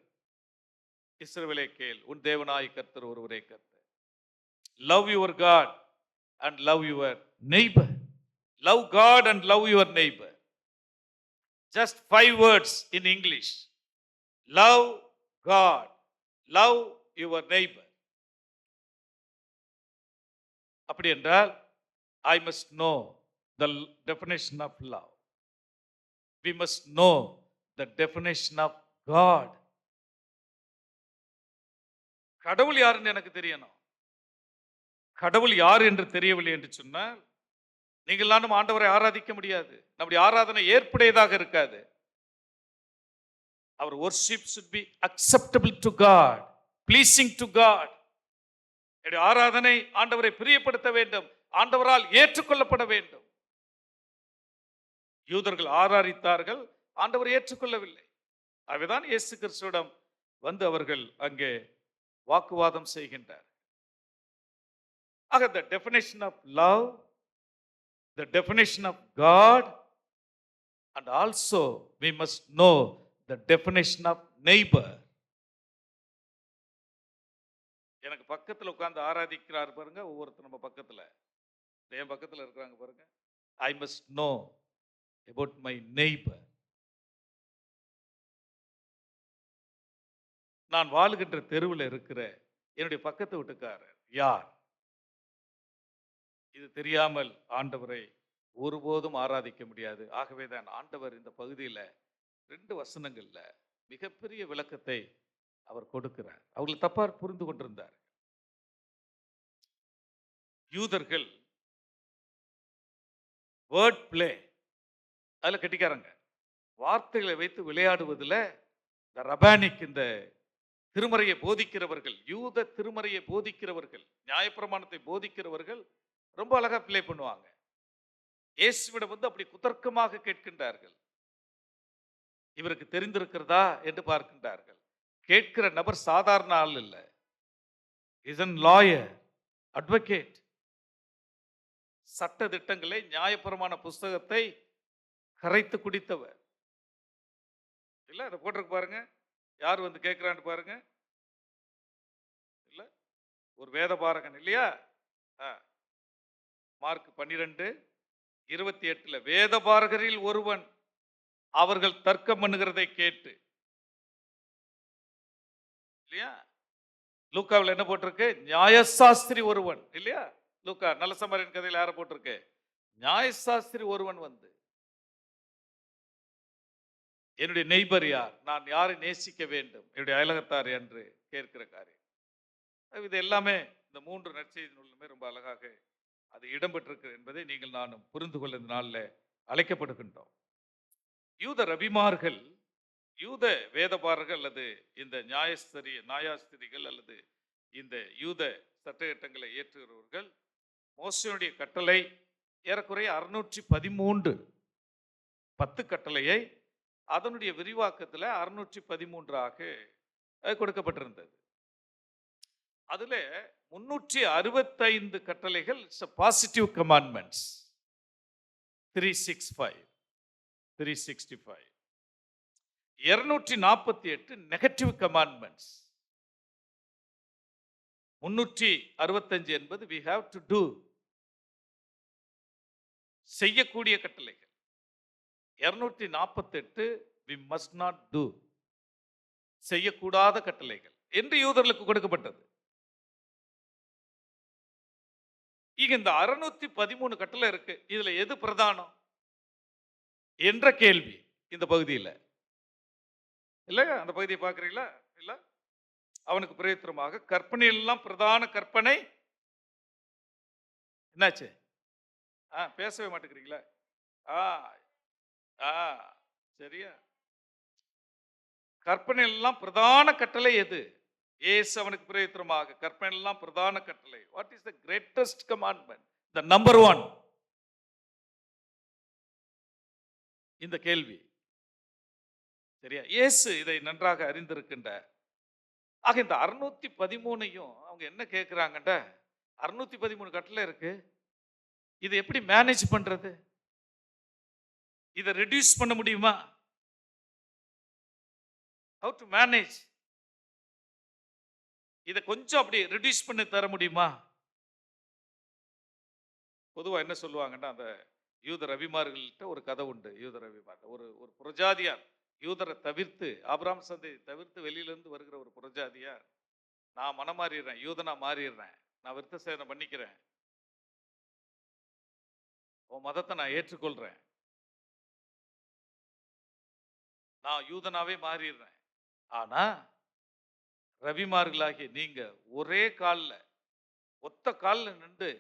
இஸ்ரவேலே கேள், உன் தேவனாய் கர்த்தர் ஒருவரே கர்த்தர். Love your God and love your neighbour. Love God and love your neighbour. Just 5 words in English. Love God, love your neighbor. அப்படி என்றால், I must know the definition of love. We must know the definition of God. கடவுள் யாருன்னு எனக்கு தெரியணும். கடவுள் யார் என்று தெரியவில்லை என்று சொன்னால், நீங்கள் நானும் ஆண்டவரை ஆராதிக்க முடியாது. நம்முடைய ஆராதனை ஏற்புடையதாக இருக்காது. Our worship should be acceptable to God, pleasing to God. ஆராதனை ஆண்டவரை பிரியப்படுத்த வேண்டும், ஆண்டவரால் ஏற்றுக்கொள்ளப்பட வேண்டும். யூதர்கள் ஆராதித்தார்கள், ஆண்டவர் ஏற்றுக்கொள்ளவில்லை. அதுதான் இயேசு கிறிஸ்துவிடம் வந்து அவர்கள் அங்கே வாக்குவாதம் செய்கின்றார். ஆக the definition of love, the definition of God, and also we must know the definition of neighbor. எனக்கு பக்கத்துல உட்கார்ந்து ஆராதிக்கிறார் பாருங்க, ஒவ்வொருத்தர் நம்ம பக்கத்துல, என் பக்கத்துல இருக்கிறாங்க பாருங்க. I must know about my neighbor. நான் வாழுகின்ற தெருவில் இருக்கிற என்னுடைய பக்கத்து வீட்டுக்காரர் யார்? இது தெரியாமல் ஆண்டவரை ஒருபோதும் ஆராதிக்க முடியாது. ஆகவே தான் ஆண்டவர் இந்த பகுதியில் 2 வசனங்கள்ல மிகப்பெரிய விளக்கத்தை அவர் கொடுக்கிறார். அவர்கள் தப்பா புரிந்து கொண்டிருந்தார். யூதர்கள் வேர்ட் பிளே, அதுல கட்டிக்காரங்க, வார்த்தைகளை வைத்து விளையாடுவதில் இந்த ரபானிக், இந்த திருமறையை போதிக்கிறவர்கள், யூத திருமறையை போதிக்கிறவர்கள், நியாயப்பிரமாணத்தை போதிக்கிறவர்கள் ரொம்ப அழகா பிளே பண்ணுவாங்க. இயேசுவிடம் வந்து அப்படி குதர்க்கமாக கேட்கின்றார்கள். இவருக்கு தெரிந்திருக்கிறதா என்று பார்க்கின்றார்கள். கேட்கிற நபர் சாதாரண ஆள் இல்லை. Is an lawyer, advocate. சட்ட திட்டங்களை, நியாயப்பிரமாண புஸ்தகத்தை கரைத்து குடித்தவர். இல்ல, அதை போட்டிருக்கு பாருங்க, யார் வந்து கேட்கிறான்னு பாருங்க. இல்ல, ஒரு வேதபாரகன் இல்லையா? மார்க் 12:28 வேதபாரகரில் ஒருவன் அவர்கள் தர்க்கம் பண்ணுகிறதை கேட்டு, இல்லையா? லூக்காவில் என்ன போட்டிருக்கு? நியாயசாஸ்திரி ஒருவன், இல்லையா? லூக்கா நல்ல சமாரியன் கதையில் யாரை போட்டிருக்கு? நியாயசாஸ்திரி ஒருவன் வந்து, என்னுடைய நெய்பர் யார், நான் யாரை நேசிக்க வேண்டும், என்னுடைய அயலகத்தார் என்று கேட்கிற காரியம். இது எல்லாமே இந்த 3 நற்செய்தி நூலுமே ரொம்ப அழகாக அது இடம்பெற்றிருக்கிறது என்பதை நீங்கள் நானும் புரிந்து கொள்ள இந்த நாளில் அழைக்கப்படுகின்றோம். யூத ரபிமார்கள், யூத வேதபாரர்கள் அல்லது இந்த நியாயாஸ்திரிகள் அல்லது இந்த யூத சட்டத்திட்டங்களை ஏற்றுகிறவர்கள் மோசேயுடைய கட்டளை ஏறக்குறைய 613 10 கட்டளையை அதனுடைய விரிவாக்கத்தில் 613ஆக கொடுக்கப்பட்டிருந்தது. அதுல 365 கட்டளைகள் பாசிட்டிவ் கமாண்ட்மெண்ட்ஸ், 365 248 நெகட்டிவ் கமாண்ட்மெண்ட்ஸ். 365 என்பது we have to do, செய்யக்கூடிய கட்டளைகள். 248 we must not do, செய்யக்கூடாத கட்டளைகள் என்று யூதர்களுக்கு கொடுக்கப்பட்டது. இங்க இந்த 613 கட்டளை இருக்கு, இதுல எது பிரதானம் என்ற கேள்வி இந்த பகுதியில் இல்ல. அந்த பகுதியை பார்க்கிறீங்களா? இல்ல, அவனுக்கு பிரயோஜனமாக கற்பனை எல்லாம் பிரதான கற்பனை என்னாச்சு? பேசவே மாட்டேங்கிறீங்களா? சரியா? கற்பனை எல்லாம் பிரதான கட்டளை எது இயேசு அவனுக்கு பிரயோஜனமாக கற்பனையெல்லாம் பிரதான கட்டளை. What is the greatest commandment, the number 1? இந்த கேள்வி சரியா? இயேசு இதை நன்றாக அறிந்திருக்கின்றார். ஆக இந்த 613ஐயும் அவங்க என்ன கேட்கிறாங்கன்ற, 613 கட்டளை இருக்கு, இதை எப்படி மேனேஜ் பண்றது? இதை ரெடியூஸ் பண்ண முடியுமா? how to manage? இதை கொஞ்சம் அப்படி ரெடியூஸ் பண்ணி தர முடியுமா? பொதுவா என்ன சொல்லுவாங்கன்னா, அந்த யூத ரவிமார்கள்ட்ட ஒரு கதை உண்டு. யூத ரவிமார் ஒரு ஒரு புரஜாதியார், யூதரை தவிர்த்து, ஆபிரகாம் சந்தை தவிர்த்து வெளியிலிருந்து வருகிற ஒரு புரஜாதியார், நான் மனம் மாறிடுறேன், யூதனா மாறிடுறேன், நான் விருத்த சேதனம் பண்ணிக்கிறேன், உன் மதத்தை நான் ஏற்றுக்கொள்றேன், நான் யூதனாவே மாறிடுறேன், ஆனா ரவிமார்களாகிய நீங்க ஒரே காலில் ஒத்த காலில் நின்று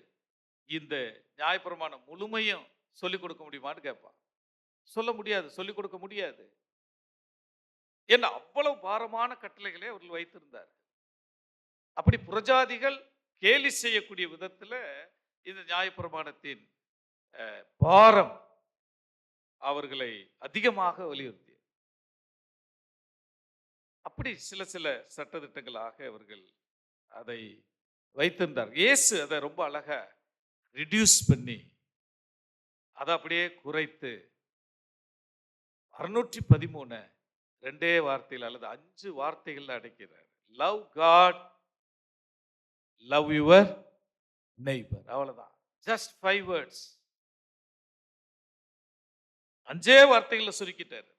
இந்த நியாயப்பிரமாணம் முழுமையும் சொல்லிக் கொடுக்க முடியுமான்னு கேட்பான். சொல்ல முடியாது, சொல்லிக் கொடுக்க முடியாது. ஏன்னா அவ்வளவு பாரமான கட்டளைகளை அவர்கள் வைத்திருந்தார். அப்படி புரஜாதிகள் கேலி செய்யக்கூடிய விதத்துல இந்த நியாயப்பிரமாணத்தின் பாரம் அவர்களை அதிகமாக வலியுறுத்தி, அப்படி சில சில சட்டதிட்டங்களாக அவர்கள் அதை வைத்திருந்தார். இயேசு அதை ரொம்ப அழகா ரிடியூஸ் பண்ணி அதை அப்படியே குறைத்து 613 2 வார்த்தைகள் அல்லது 5 வார்த்தைகள் அடைக்கிறார். Love God, love your neighbour, அவ்வளவுதான். ஜஸ்ட் 5 words, 5 வார்த்தைகளை சுருக்கிட்டார்.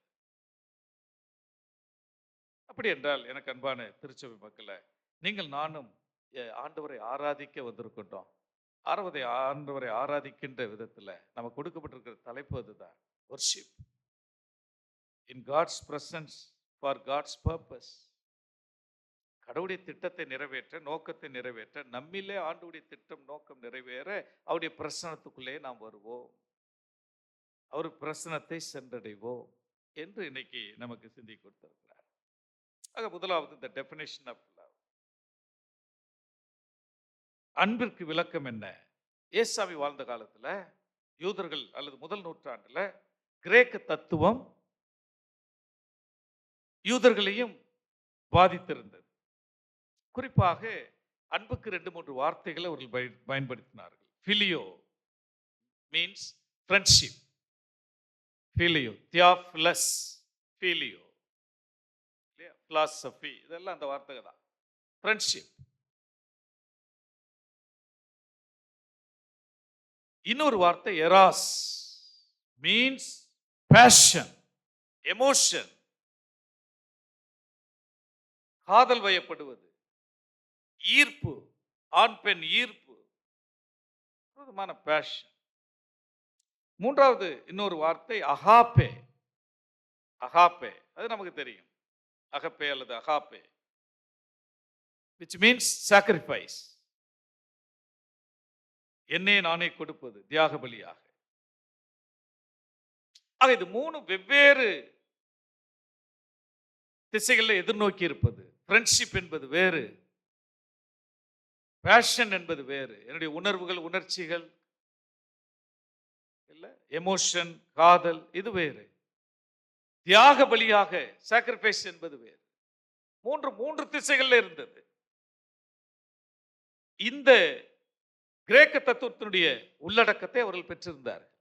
அப்படி என்றால் எனக்கு அன்பான திருச்சபை மக்களை, நீங்கள் நானும் ஆண்டவரை ஆராதிக்க வந்திருக்கின்றோம். ஆண்டவரை ஆராதிக்கின்ற விதத்துல நமக்கு கொடுக்கப்பட்டிருக்கிற தலைப்பு அதுதான், worship in God's presence for God's purpose. கடவுளுடைய திட்டத்தை நிறைவேற்ற, நோக்கத்தை நிறைவேற்ற, நம்மிலே ஆண்டவருடைய திட்டம் நோக்கம் நிறைவேற அவருடைய பிரசனத்துக்குள்ளே நாம் வருவோம், அவர் பிரசனத்தை சென்றடைவோம் என்று இன்னைக்கு நமக்கு சிந்தி கொடுத்திருக்கிறார். ஆக முதலாவது இந்த டெஃபினேஷன் ஆஃப் லவ். அன்பிற்கு விளக்கம் என்ன? ஏசாமி வாழ்ந்த காலத்துல யூதர்கள் அல்லது முதல் நூற்றாண்டுல கிரேக்க தத்துவம் யூதர்களையும் பாதித்திருந்தது. குறிப்பாக அன்புக்கு 2-3 வார்த்தைகளை அவர்கள் பயன்படுத்தினார்கள். பிலியோ மீன்ஸ் ஃப்ரெண்ட்ஷிப், பிலியோ, தியாஃபிலஸ், பிலியோ, பிலாசபி, இதெல்லாம் அந்த வார்த்தை தான். ஃப்ரெண்ட்ஷிப். இன்னொரு வார்த்தை எராஸ், மீன்ஸ் பேஷன், எமோஷன், காதல் வயப்படுவது, ஈர்ப்பு, ஆண் பெண் ஈர்ப்பு, பேஷன். மூன்றாவது இன்னொரு வார்த்தை அகாப்பே. அகாப்பே அது நமக்கு தெரியும், அகப்பே அல்லது அகாப்பே, which means sacrifice, என்னே நானே கொடுப்பது, தியாக பலியாக. ஆக இது 3 வெவ்வேறு திசைகளில் எதிர்நோக்கி இருப்பது. ஃப்ரெண்ட்ஷிப் என்பது வேறு, பேஷன் என்பது வேறு, என்னுடைய உணர்வுகள், உணர்ச்சிகள், இல்ல எமோஷன், காதல், இது வேறு. தியாக பலியாக, சாக்ரிஃபைஸ் என்பது வேறு. மூன்று திசைகள்ல இருந்தது. இந்த கிரேக்க தத்துவத்தினுடைய உள்ளடக்கத்தை அவர்கள் பெற்றிருந்தார்கள்.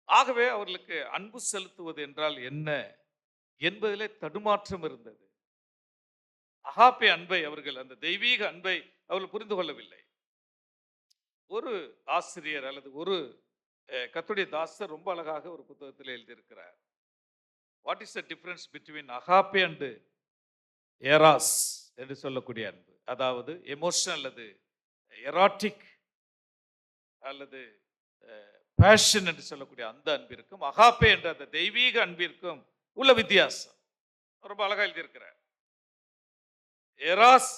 ஆகவே அவர்களுக்கு அன்பு செலுத்துவது என்றால் என்ன என்பதிலே தடுமாற்றம் இருந்தது. அகாப்பே அன்பை அவர்கள், அந்த தெய்வீக அன்பை அவர்கள் புரிந்து கொள்ளவில்லை. ஒரு ஆசிரியர் அல்லது ஒரு கர்த்தருடைய தாசர் ரொம்ப அழகாக ஒரு புத்தகத்தில் எழுதியிருக்கிறார். What is the difference between agape and eras என்று சொல்லக்கூடிய அன்பு. அதாவது எமோஷனல் அல்லது எராட்டிக் அல்லது பேஷன் என்று சொல்லக்கூடிய அந்த அன்பிற்கும் அகாப்பே என்ற அந்த தெய்வீக அன்பிற்கும் உள்ள வித்தியாசம் ரொம்ப அழகா எழுதியிருக்கிறார். Eras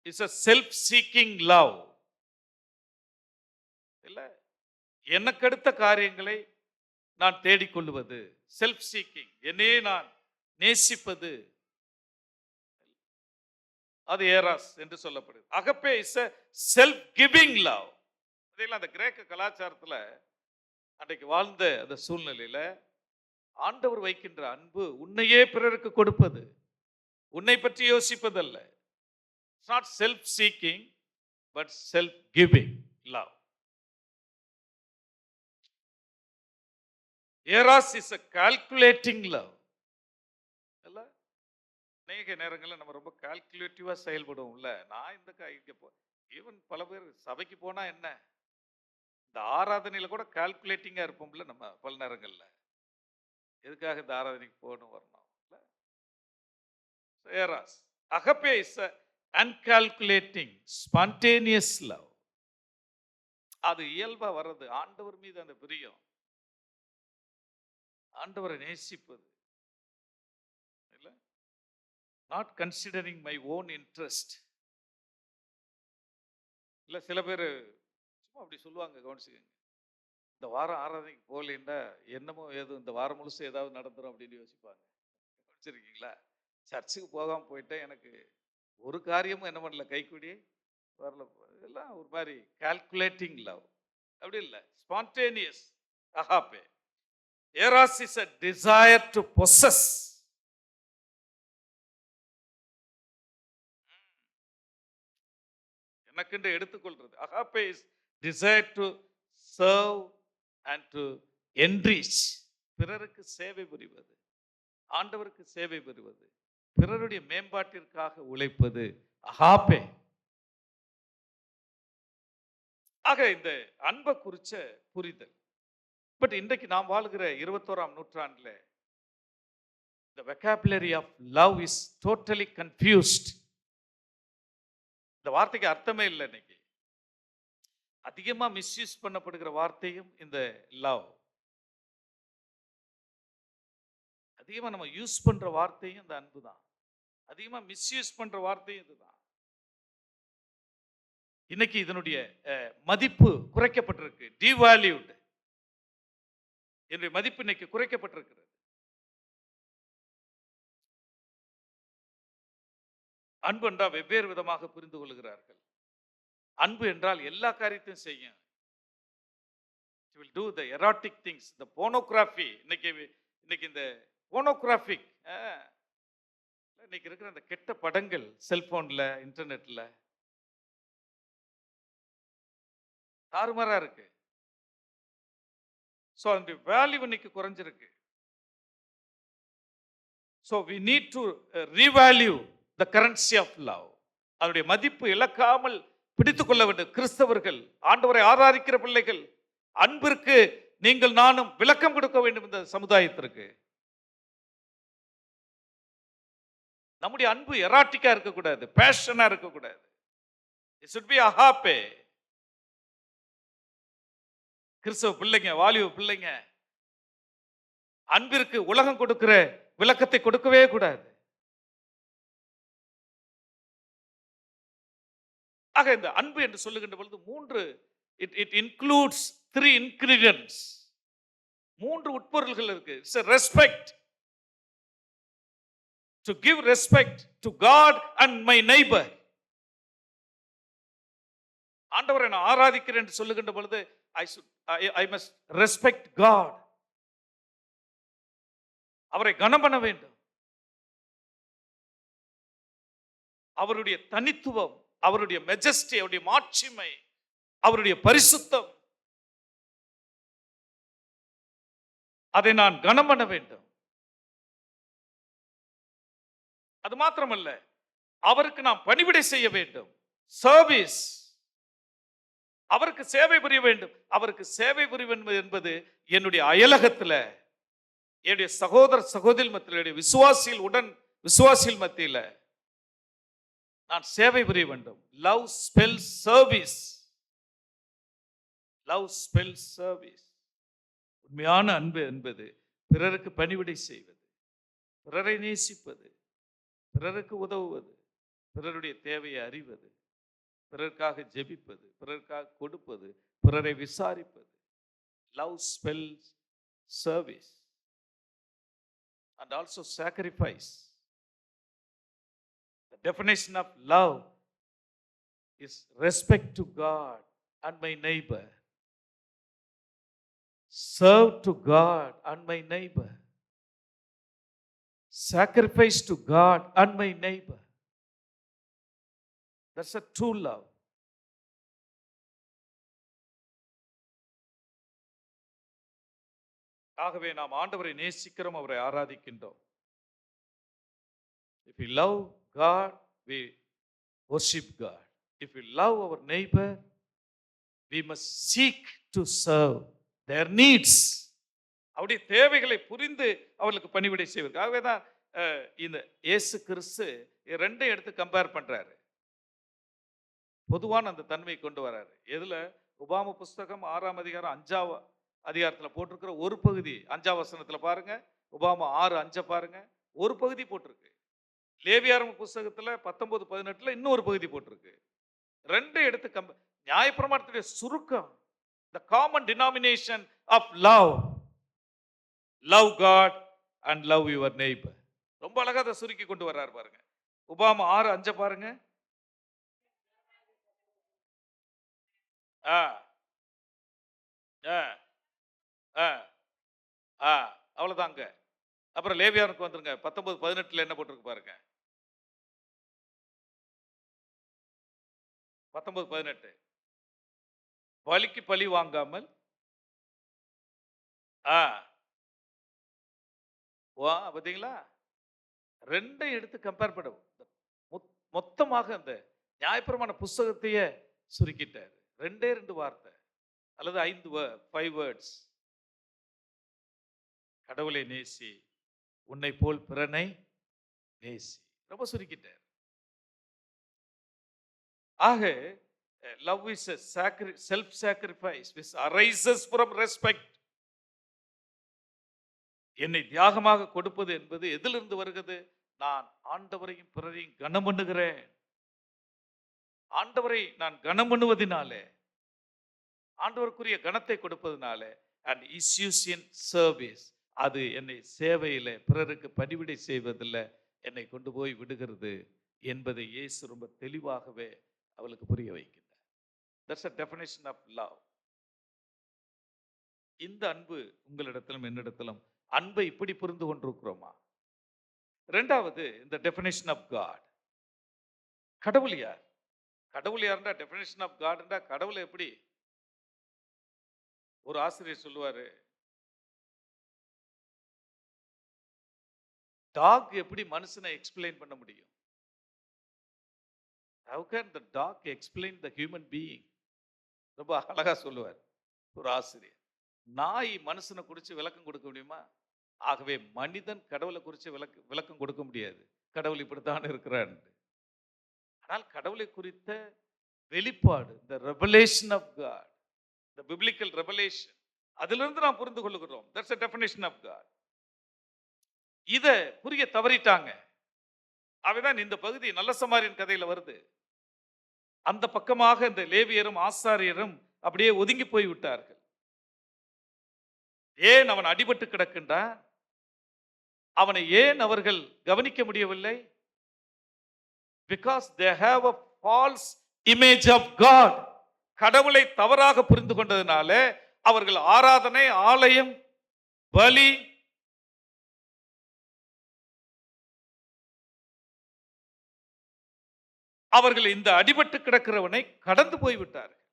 is a self seeking love. இல்ல, எனக்கடுத்த காரியங்களை நான் தேடிக்கொள்வது, செல்ஃப் சீக்கிங், என்னே நான் நேசிப்பது, அது ஏராஸ் என்று சொல்லப்படுது. Agape is a self giving love. அதெல்லாம் அந்த கிரேக்க கலாச்சாரத்துல அன்றைக்கு வாழ்ந்த அந்த சூழ்நிலையில ஆண்டவர் வைக்கின்ற அன்பு உன்னையே பிறருக்கு கொடுப்பது, உன்னை பற்றி யோசிப்பதல்ல. It's not self seeking but self giving love. Eros is a calculating love. இல்ல, அநேக நேரங்களில் நம்ம ரொம்ப கால்குலேட்டிவா செயல்படுவோம்ல. நான் இந்த இங்க ஈவன் பல பேர் சபைக்கு போனா என்ன, இந்த ஆராதனையில கூட கால்குலேட்டிங்கா இருப்போம்ல நம்ம பல நேரங்கள்ல. எதுக்காக இந்த ஆராதனைக்கு போகணும் வரணும். ஏராஸ். அகப்பே is a uncalculating spontaneous love. அது இயல்பா வர்றது, ஆண்டவர் மீது அந்த பிரியம், ஆண்டவரை நேசிப்பது இல்ல, not considering my own interest. இல்ல சில பேர் சும்மா அப்படி சொல்லுவாங்க, கவனிச்சுக்கோங்க. இந்த வாரம் ஆராதனைக்கு போகலன்னா என்னமோ ஏதோ இந்த வாரம் முழுசு ஏதாவது நடந்துரும் அப்படின்னு யோசிப்பாங்க. கவனிச்சிருக்கீங்களா? சர்ச்சுக்கு போகாம போயிட்டேன், எனக்கு ஒரு காரியமும் என்ன பண்ணல, கைக்கூடி வரல. இதெல்லாம் ஒரு மாதிரி கால்குலேட்டிங் லவ். அப்படி இல்லை, spontaneous agape. Eros is a desire to possess. எனக்கென்று எடுத்துக்கொள்றது. Agape is desire to serve and to enrich. பிறருக்கு சேவை புரிவது, ஆண்டவருக்கு சேவை புரிவது, பிறருடைய மேம்பாட்டிற்காக உழைப்பது அகாப்பே. ஆக இந்த அன்பை குறிச்ச புரிதல். பட் இன்றைக்கு நாம் வாழ்கிற 21ஆம் நூற்றாண்டுல the vocabulary of love is totally confused. இந்த வார்த்தைக்கு அர்த்தமே இல்லை. இன்னைக்கு அதிகமா மிஸ்யூஸ் பண்ணப்படுகிற வார்த்தையும் இந்த லவ். அதிகமா நம்ம யூஸ் பண்ற வார்த்தையும் இந்த அன்பு தான். அதிகமா மிஸ்யூஸ் பண்ற வார்த்தையும் இதுதான். இன்னைக்கு இதனுடைய மதிப்பு குறைக்கப்பட்டிருக்கு, டிவால்யூட். என்னுடைய மதிப்பு இன்னைக்கு குறைக்கப்பட்டிருக்கிறது. அன்பு என்றால் வெவ்வேறு விதமாக புரிந்து கொள்கிறார்கள். அன்பு என்றால் எல்லா காரியத்தையும் செய்யும். It will do the erotic things, the pornography. இன்னைக்கு இந்த pornographic, இன்னைக்கு இருக்கிற அந்த கெட்ட படங்கள் செல்போன்ல, இன்டர்நெட்ல தாறுமாறா இருக்கு. ஸோ அந்த வேல்யூ இன்னைக்கு குறைஞ்சிருக்கு. So we need to revalue the currency of love. அதனுடைய மதிப்பு இழக்காமல் பிடித்துக் கொள்ள வேண்டும். கிறிஸ்தவர்கள், ஆண்டவரை ஆராதிக்கிற பிள்ளைகள், அன்பிற்கு நீங்கள் நானும் விளக்கம் கொடுக்க வேண்டும் இந்த சமுதாயத்திற்கு. நம்முடைய அன்பு எராட்டிக்கா இருக்கக்கூடாது, பேஷனா இருக்கக்கூடாது. It should be agape. கிறிஸ்தவ பிள்ளைங்க, வாலிப பிள்ளைங்க, அன்பிற்கு உலகம் கொடுக்கிற விளக்கத்தை கொடுக்கவே கூடாது. ஆக இந்த அன்பு என்று சொல்லுகின்ற பொழுது it includes 3 ingredients. 3 உட்பொருள்கள் இருக்கு. It's a respect. To give respect to God and my neighbor. ஆண்டவரை நான் ஆராதிக்கிறேன் என்று சொல்லுகின்ற பொழுது I must respect God. அவரை கனம் பண்ண வேண்டும். அவருடைய தனித்துவம், அவருடைய மெஜஸ்டி, அவருடைய மாட்சிமை, அவருடைய பரிசுத்தம், அதை நான் கனம் பண்ண வேண்டும். அது மாத்திரமல்ல, அவருக்கு நாம் பணிவிடை செய்ய வேண்டும். சர்வீஸ், அவருக்கு சேவை புரிய வேண்டும். அவருக்கு சேவை புரிய என்பது என்னுடைய அயலகத்துல, என்னுடைய சகோதர சகோதரி மத்தியில், என்னுடைய விசுவாசிகள் மத்தியில் நான் சேவை புரிய வேண்டும். Love spells service. Love spells service. உண்மையான அன்பு என்பது பிறருக்கு பணிவிடை செய்வது, பிறரை நேசிப்பது, பிறருக்கு உதவுவது, பிறருடைய தேவையை அறிவது, பிறருக்காக ஜெபிப்பது, பிறருக்காக கொடுப்பது, பிறரை விசாரிப்பது. Love spells service. and also sacrifice. The definition of love is respect to God and my neighbor. Serve to God and my neighbor. Sacrifice to God and my neighbor. That's a true love. ஆகவே நாம் ஆண்டவரை நேசிக்கிறோம், அவரை ஆராதிக்கின்றோம். If we love God, we worship God. If we love our neighbor, we must seek to serve their needs. அவருடைய தேவைகளை புரிந்து அவர்களுக்கு பணிவிடை செய்வது. ஆகவே தான் இந்த இயேசு கிறிஸ்து ரெண்டையும் எடுத்து கம்பேர் பண்றாரு. பொதுவான அந்த தன்மை கொண்டு வராரு. எதுல? உபாம புஸ்தகம் 6ஆம் அதிகாரம் 5ஆம் அதிகாரத்தில் போட்டிருக்கிற ஒரு பகுதி 5ஆம் வசனத்தில் பாருங்க. உபாம 6:5 பாருங்க, ஒரு பகுதி போட்டிருக்கு. லேவியாரம்ப புஸ்தகத்தில் 19:18 இன்னொரு பகுதி போட்டிருக்கு. ரெண்டை எடுத்து நியாயப்பிரமாணத்துடைய சுருக்கம், the common denomination of love, love God and love your neighbor. ரொம்ப அழகா அதை சுருக்கி கொண்டு வர்றாரு பாருங்க. உபாம 6:5 பாருங்க. அவ்வளவுதாங்க. அப்புறம் லேவியாருக்கு வந்துருங்க. 19:18 என்ன போட்டிருக்கு பாருங்க. 19:18 பலிக்கு பலி வாங்காமல் பார்த்தீங்களா? ரெண்டையும் எடுத்து கம்பேர் பண்ண மொத்தமாக அந்த நியாயப்பிரமாண புஸ்தகத்தையே சுருக்கிட்டார். 2 வார்த்தை அல்லது 5 வேர்ட்ஸ். கடவுளை நேசி, உன்னை போல் பிறனை நேசி. ரொம்ப சுருக்கிட்டார். ஆக love is a self sacrifice which arises from respect. என்னை தியாகமாக கொடுப்பது என்பது எதிலிருந்து வருகிறது? நான் ஆண்டவரையும் பிறரையும் கனம் பண்ணுகிறேன். ஆண்டவரை நான் கனம் பண்ணுவதினாலே, ஆண்டவருக்குரிய கனத்தை கொடுப்பதனாலே, and issues in service, அது என்னை சேவையில் பிறருக்கு பணிவிடை செய்வதில் என்னை கொண்டு போய் விடுகிறது என்பதை இயேசு ரொம்ப தெளிவாகவே அவளுக்கு புரிய வைக்கின்றார். That's a definition of love. இந்த அன்பு உங்களிடத்திலும் என்னிடத்திலும் அன்பை இப்படி புரிந்து கொண்டிருக்கிறோமா? இரண்டாவது, இந்த டெஃபினேஷன் ஆஃப் காட். கடவுள் யார்? கடவுள் யாருன்னா டெஃபினேஷன் ஆஃப் காட்னா கடவுளை எப்படி? ஒரு ஆசிரியர் சொல்லுவாரு, டாக் எப்படி மனுஷனை எக்ஸ்பிளைன் பண்ண முடியும்? How can the dog explain the human being? ரொம்ப அழகா சொல்லுவார் ஒரு ஆசிரியர். நாய் மனுஷனை குறித்து விளக்கம் கொடுக்க முடியுமா? ஆகவே மனிதன் கடவுளை குறித்து விளக்கம் கொடுக்க முடியாது. கடவுள் இப்படித்தான் இருக்கிறார். ஆனால் கடவுளை குறித்த வெளிப்பாடு, the revelation of God, the biblical revelation, அதிலிருந்து நாம் புரிந்து கொள்கிறோம். That's the definition of God. இதை புரிய தவறிட்டாங்க. அவைதான் இந்த பகுதி நல்ல சமாரியன் கதையில வருது. அந்த பக்கமாக இந்த லேவியரும் ஆசாரியரும் அப்படியே ஒதுங்கி போய் விட்டார்கள். ஏன் அவன் அடிபட்டு கிடக்கின்றான்? அவனை ஏன் அவர்கள் கவனிக்க முடியவில்லை? Because they have a false image of God. கடவுளை தவறாக புரிந்து கொண்டதினால அவர்கள் ஆராதனை, ஆலயம், பலி, அவர்கள் இந்த அடிபட்டு கிடக்கிறவனை கடந்து போய்விட்டார்கள்.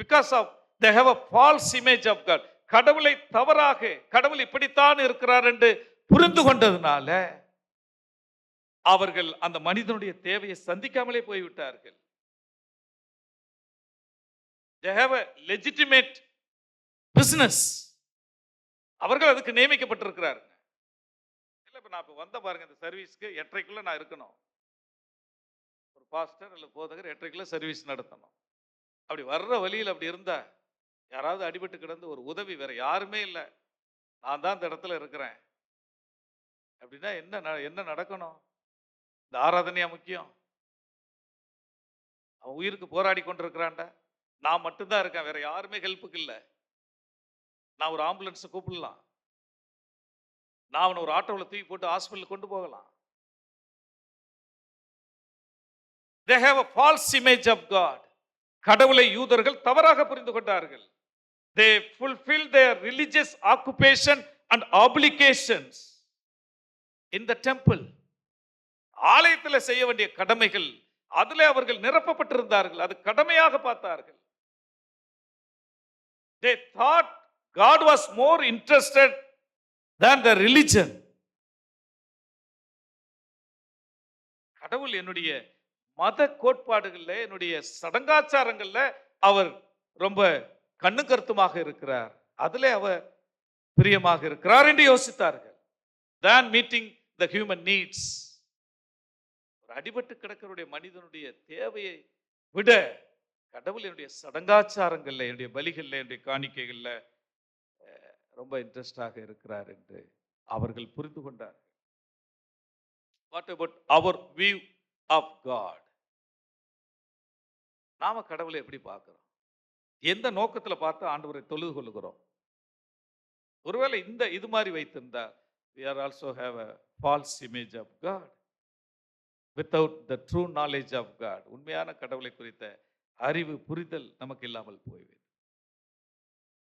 Because of they have a false image of God. கடவுளை தவறாக, கடவுள் இப்படித்தான் இருக்கிறார் என்று புரிந்து கொண்டதுனால அவர்கள் அந்த மனிதனுடைய தேவையை சந்திக்காமலே போய்விட்டார்கள். They have a legitimate business. அவர்கள் அதுக்கு நியமிக்கப்பட்டிருக்கிறார்கள். இல்லை, இப்போ நான் இப்போ வந்த பாருங்க, இந்த சர்வீஸ்க்கு 8:30 நான் இருக்கணும். ஒரு பாஸ்டர் அல்ல போதகர் 8:30 சர்வீஸ் நடத்தணும். அப்படி வர்ற வழியில் அப்படி இருந்தா யாராவது அடிபட்டு கிடந்து ஒரு உதவி, வேற யாருமே இல்லை, நான் தான் இந்த இடத்துல இருக்கிறேன் அப்படின்னா என்ன நடக்கணும்? இந்த ஆராதனையா முக்கியம்? அவன் உயிருக்கு போராடி கொண்டிருக்கிறான்டா, நான் மட்டும்தான் இருக்கேன், வேற யாருமே ஹெல்ப்புக்கு இல்லை, நான் ஒரு ஆம்புலன்ஸை கூப்பிடலாம், நான் அவனை ஒரு ஆட்டோவில் தூக்கி போட்டு ஹாஸ்பிட்டல் கொண்டு போகலாம். They have a false image of God. கடவுளை யூதர்கள் தவறாக புரிந்து கொண்டார்கள். They fulfill their religious occupation and obligations in the temple. ஆலயத்தில் செய்ய வேண்டிய கடமைகள், அதிலே அவர்கள் நிரப்பப்பட்டிருந்தார்கள். அது கடமையாக பார்த்தார்கள். They thought God was more interested than the religion. கடவுள் என்னுடைய மத கோட்பாடுகள்ல, என்னுடைய சடங்காச்சாரங்கள்ல அவர் ரொம்ப கண்ணு கருத்துமாக இருக்கிறார், அதிலே அவர் பிரியமாக இருக்கிறார் என்று யோசித்தார்கள். than meeting the human needs. ஒரு அடிபட்டு கிடக்கிறவருடைய மனிதனுடைய தேவையை விட கடவுள் என்னுடைய சடங்காச்சாரங்கள்ல, என்னுடைய பலிகள்ல, என்னுடைய காணிக்கைகள்ல ரொம்ப இன்ட்ரெஸ்டாக இருக்கிறார் என்று அவர்கள் புரிந்து கொண்டார். What about our view of God? நாம கடவுளை எப்படி பார்க்கிறோம்? எந்த நோக்கத்துல பார்த்து ஆண்டவரை தொழுது கொள்ளுகிறோம்? ஒருவேளை இது மாதிரி வைத்திருந்தால் we are also have a false image of God without the true knowledge of God. உண்மையான கடவுளை குறித்த அறிவு, புரிதல் நமக்கு இல்லாமல் போய்விடும்.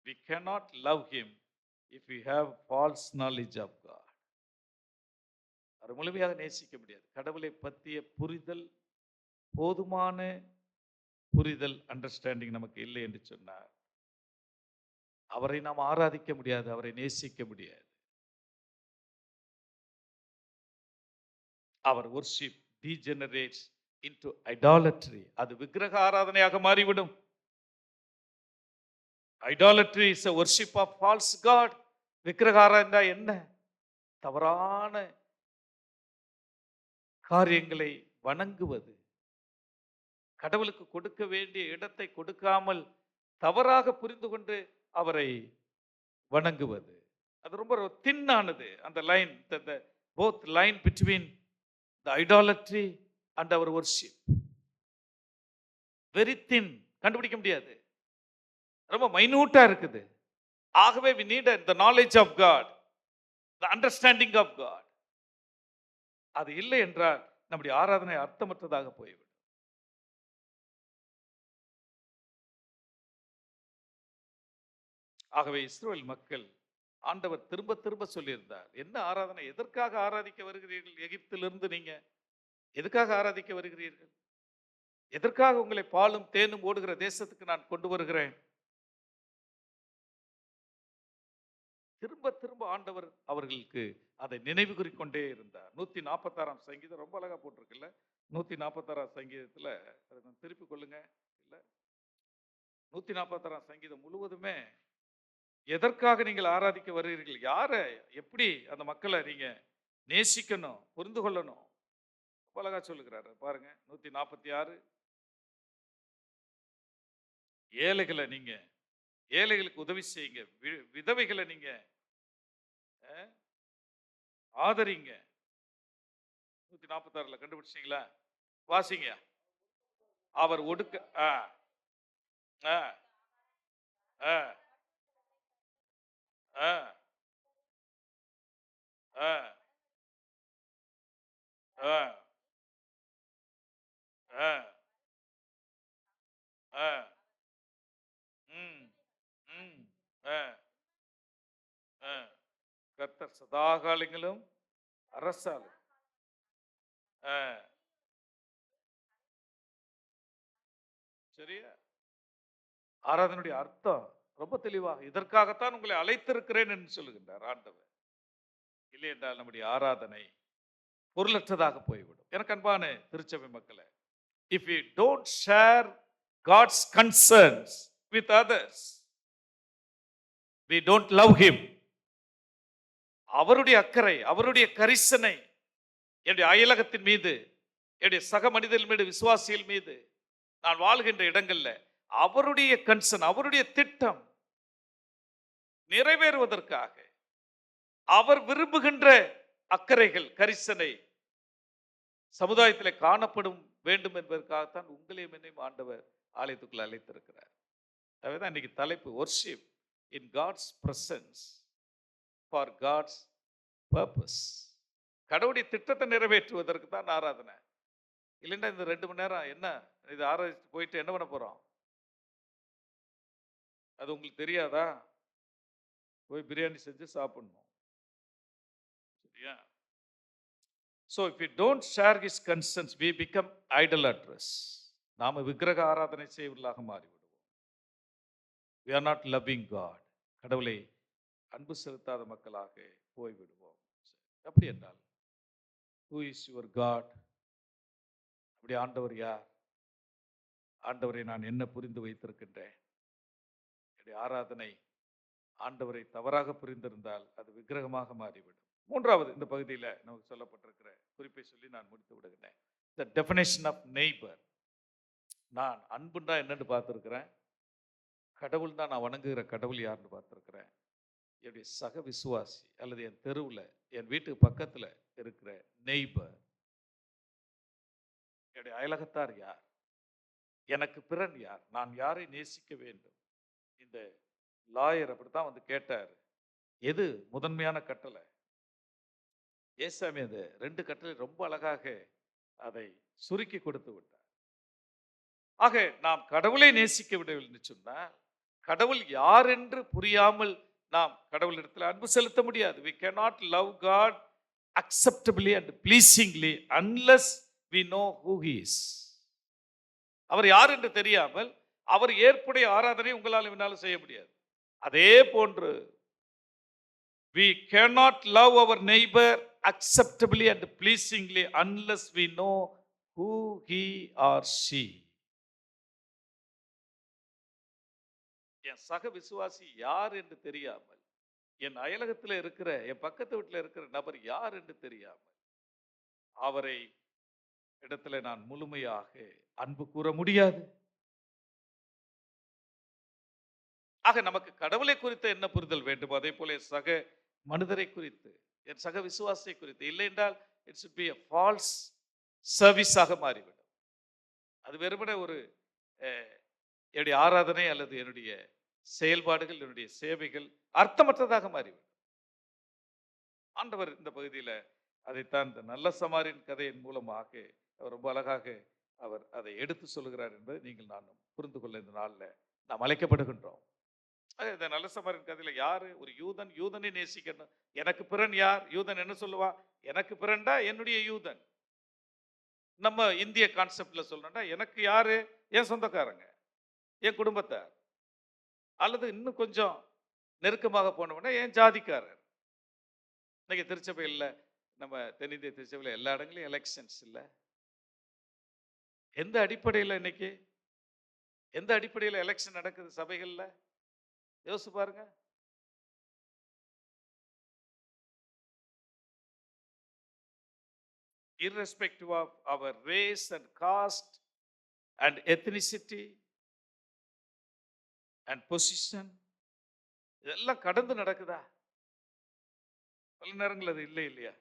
We cannot love him if we have false knowledge of God. அவர் முழுமையாக நேசிக்க முடியாது. கடவுளை பற்றிய புரிதல், போதுமான புரிதல், அண்டர்ஸ்டாண்டிங் நமக்கு இல்லை என்று சொன்னார், அவரை நாம் ஆராதிக்க முடியாது, அவரை நேசிக்க முடியாது. அவர் worship degenerates into idolatry. அது விக்கிரக ஆராதனையாக மாறிவிடும். Idolatry is a worship of false god. விக்கிரக ஆராதனை என்ன? தவறான காரியங்களை வணங்குவது, கடவுளுக்கு கொடுக்க வேண்டிய இடத்தை கொடுக்காமல் தவறாக புரிந்து கொண்டு அவரை வணங்குவது. அது ரொம்ப தின்னானது. அந்த line, both line between the idolatry and our worship, very thin, கண்டுபிடிக்க முடியாது, ரொம்ப மைனூட்டா இருக்குது. ஆகவே we need the knowledge of God, the understanding of God. அது இல்லை என்றால் நம்முடைய ஆராதனை அர்த்தமற்றதாக போய்விடும். ஆகவே இஸ்ரவேல் மக்கள், ஆண்டவர் திரும்ப திரும்ப சொல்லியிருந்தார், என்ன ஆராதனை, எதற்காக ஆராதிக்க வருகிறீர்கள்? எகிப்திலிருந்து நீங்க எதுக்காக ஆராதிக்க வருகிறீர்கள்? எதற்காக உங்களை பாலும் தேனும் ஓடுகிற தேசத்துக்கு நான் கொண்டு வருகிறேன்? திரும்ப திரும்ப ஆண்டவர் அவர்களுக்கு அதை நினைவு கூறிக்கொண்டே இருந்தார். 146 சங்கீதம் ரொம்ப அழகா போட்டிருக்குல்ல. 146 சங்கீதத்துல திருப்பி கொள்ளுங்க. இல்ல, 146 சங்கீதம் முழுவதுமே எதற்காக நீங்கள் ஆராதிக்க வருகிறீர்கள், யாரை, எப்படி அந்த மக்களை நீங்க நேசிக்கணும், புரிந்து கொள்ளணும், ரொம்ப அழகா சொல்லுகிறாரு பாருங்க. 146, ஏழைகளை நீங்க, ஏழைகளுக்கு உதவி செய்யுங்க, விதவைகளை நீங்க ஆதரிங்க. 146 கண்டுபிடிச்சீங்களா? வாசிங்க. அவர் ஒடுக்க கர்த்தர் சதாகாலங்களும் அரசாலும். சரியா? ஆராதனுடைய அர்த்தம் ரொம்ப தெளிவாக, இதற்காகத்தான் உங்களை அழைத்திருக்கிறேன் என்று சொல்லுகின்றார் ஆண்டவர். இல்லை என்றால் நம்முடைய ஆராதனை பொருளற்றதாக போய்விடும். எனக்கு அன்பான திருச்சபை மக்களே, if we don't share God's concerns with others, we don't love him. அவருடைய அக்கறை, அவருடைய கரிசனை என்னுடைய அயலகத்தின் மீது, என்னுடைய சக மனிதர்கள் மீது, விசுவாசிகள் மீது, நான் வாழ்கின்ற இடங்கள்ல அவருடைய கன்சர்ன், அவருடைய திட்டம் நிறைவேறுவதற்காக அவர் விரும்புகின்ற அக்கறைகள், கரிசனை சமுதாயத்தில் காணப்படும் வேண்டும் என்பதற்காகத்தான் உங்களையும் என்னையும் ஆண்டவர் ஆலயத்துக்குள்ள அழைத்திருக்கிறார். அதுதான் இன்னைக்கு தலைப்பு, worship in God's presence for God's purpose. கடவுளுடைய திட்டத்தை நிறைவேற்றுவதற்கு தான் ஆராதனை. இல்லைன்னா இந்த 2 மணி நேரம் என்ன இது ஆராதிச்சுட்டு போயிட்டு என்ன பண்ண போறோம்? அது உங்களுக்கு தெரியாதா? போய் பிரியாணி செஞ்சு சாப்பிடணும். சரியா? So if we don't share his concerns, we become idolaters. நாம விக்கிரக ஆராதனை செய்வர்களாக மாறிவிடுவோம். We are not loving God. கடவுளை அன்பு செலுத்தாத மக்களாக போய்விடுவோம். அப்படி என்றால் who is your God? அப்படி ஆண்டவர் யார்? ஆண்டவரை நான் என்ன புரிந்து வைத்திருக்கின்றேன்? என்னுடைய ஆராதனை ஆண்டவரை தவறாக புரிந்திருந்தால் அது விக்கிரகமாக மாறிவிடும். மூன்றாவது இந்த பகுதியில் நமக்கு சொல்லப்பட்டிருக்கிற குறிப்பை சொல்லி நான் முடித்து விடுகிறேன். The definition of neighbor. நான் அன்புண்டா என்னன்னு பார்த்துருக்கிறேன். கடவுள் தான் நான் வணங்குகிற கடவுள் யாருன்னு பார்த்துருக்கிறேன். என்னுடைய சக விசுவாசி அல்லது என் தெருவில் என் வீட்டுக்கு பக்கத்தில் இருக்கிற நெய்பர், என்னுடைய அயலகத்தார் யார், எனக்கு பிறன் யார், நான் யாரை நேசிக்க வேண்டும். இந்த லாயர் அப்படித்தான் வந்து கேட்டார், எது முதன்மையான கட்டளை? ஏசாமி அந்த 2 கட்டளை ரொம்ப அழகாக அதை சுருக்கி கொடுத்து விட்டார். ஆக நாம் கடவுளை நேசிக்க விடவில்லை என்று சொன்னால் கடவுள் யார் என்று புரியாமல் நாம் கடவுளிடத்தில் அன்பு செலுத்த முடியாது. We cannot love God acceptably and pleasingly unless we know who he is. அவர் யார் என்று தெரியாமல் அவர் ஏற்புடைய ஆராதனை உங்களால் என்னாலும் செய்ய முடியாது. அதே போன்று we cannot love our neighbor acceptably and pleasingly unless we know who he or she. என் சக விசுவாசி யார் என்று தெரியாமல், என் அயலகத்தில் இருக்கிற என் பக்கத்து வீட்டில் இருக்கிற நபர் யார் என்று தெரியாமல் அவரை இடத்துல நான் முழுமையாக அன்பு கூற முடியாது. ஆக நமக்கு கடவுளை குறித்த என்ன புரிதல் வேண்டும், அதே போல சக மனிதரை குறித்து, என் சக விசுவாசத்தை குறித்து. இல்லை என்றால் it should be a false சர்வீஸாக மாறிவிடும். அது வெறுமனே ஒரு என்னுடைய ஆராதனை அல்லது என்னுடைய செயல்பாடுகள், என்னுடைய சேவைகள் அர்த்தமற்றதாக மாறிவிடும். ஆண்டவர் இந்த பகுதியில் அதைத்தான் இந்த நல்ல சமாரின் கதையின் மூலமாக அவர் ரொம்ப அழகாக அவர் அதை எடுத்து சொல்லுகிறார் என்பதை நீங்கள் நானும் புரிந்து கொள்ள இந்த நாளில் நாம் அழைக்கப்படுகின்றோம். இந்த நல்ல சமாரின் கதையில் யாரு? ஒரு யூதன் யூதனை நேசிக்கணும். எனக்கு பிறன் யார்? யூதன் என்ன சொல்லுவா? எனக்கு பிறன்டா என்னுடைய யூதன். நம்ம இந்திய கான்செப்ட்ல சொல்லணும்னா எனக்கு யாரு? என் சொந்தக்காரங்க, என் குடும்பத்தார், அல்லது இன்னும் கொஞ்சம் நெருக்கமாக போனோம்னா என் ஜாதிக்காரர். இன்னைக்கு திருச்சபையில், நம்ம தென்னிந்திய திருச்சபையில் எல்லா இடங்களையும் எலெக்ஷன்ஸ் இல்லை. எந்த அடிப்படையில் இன்னைக்கு எந்த அடிப்படையில் எலெக்ஷன் நடக்குது சபைகளில்? யோசிச்சு பாருங்க. Irrespective of our race and caste and ethnicity and position, இதெல்லாம் கடந்து நடக்குதா? பல நேரங்கள் அது இல்லை இல்லையா?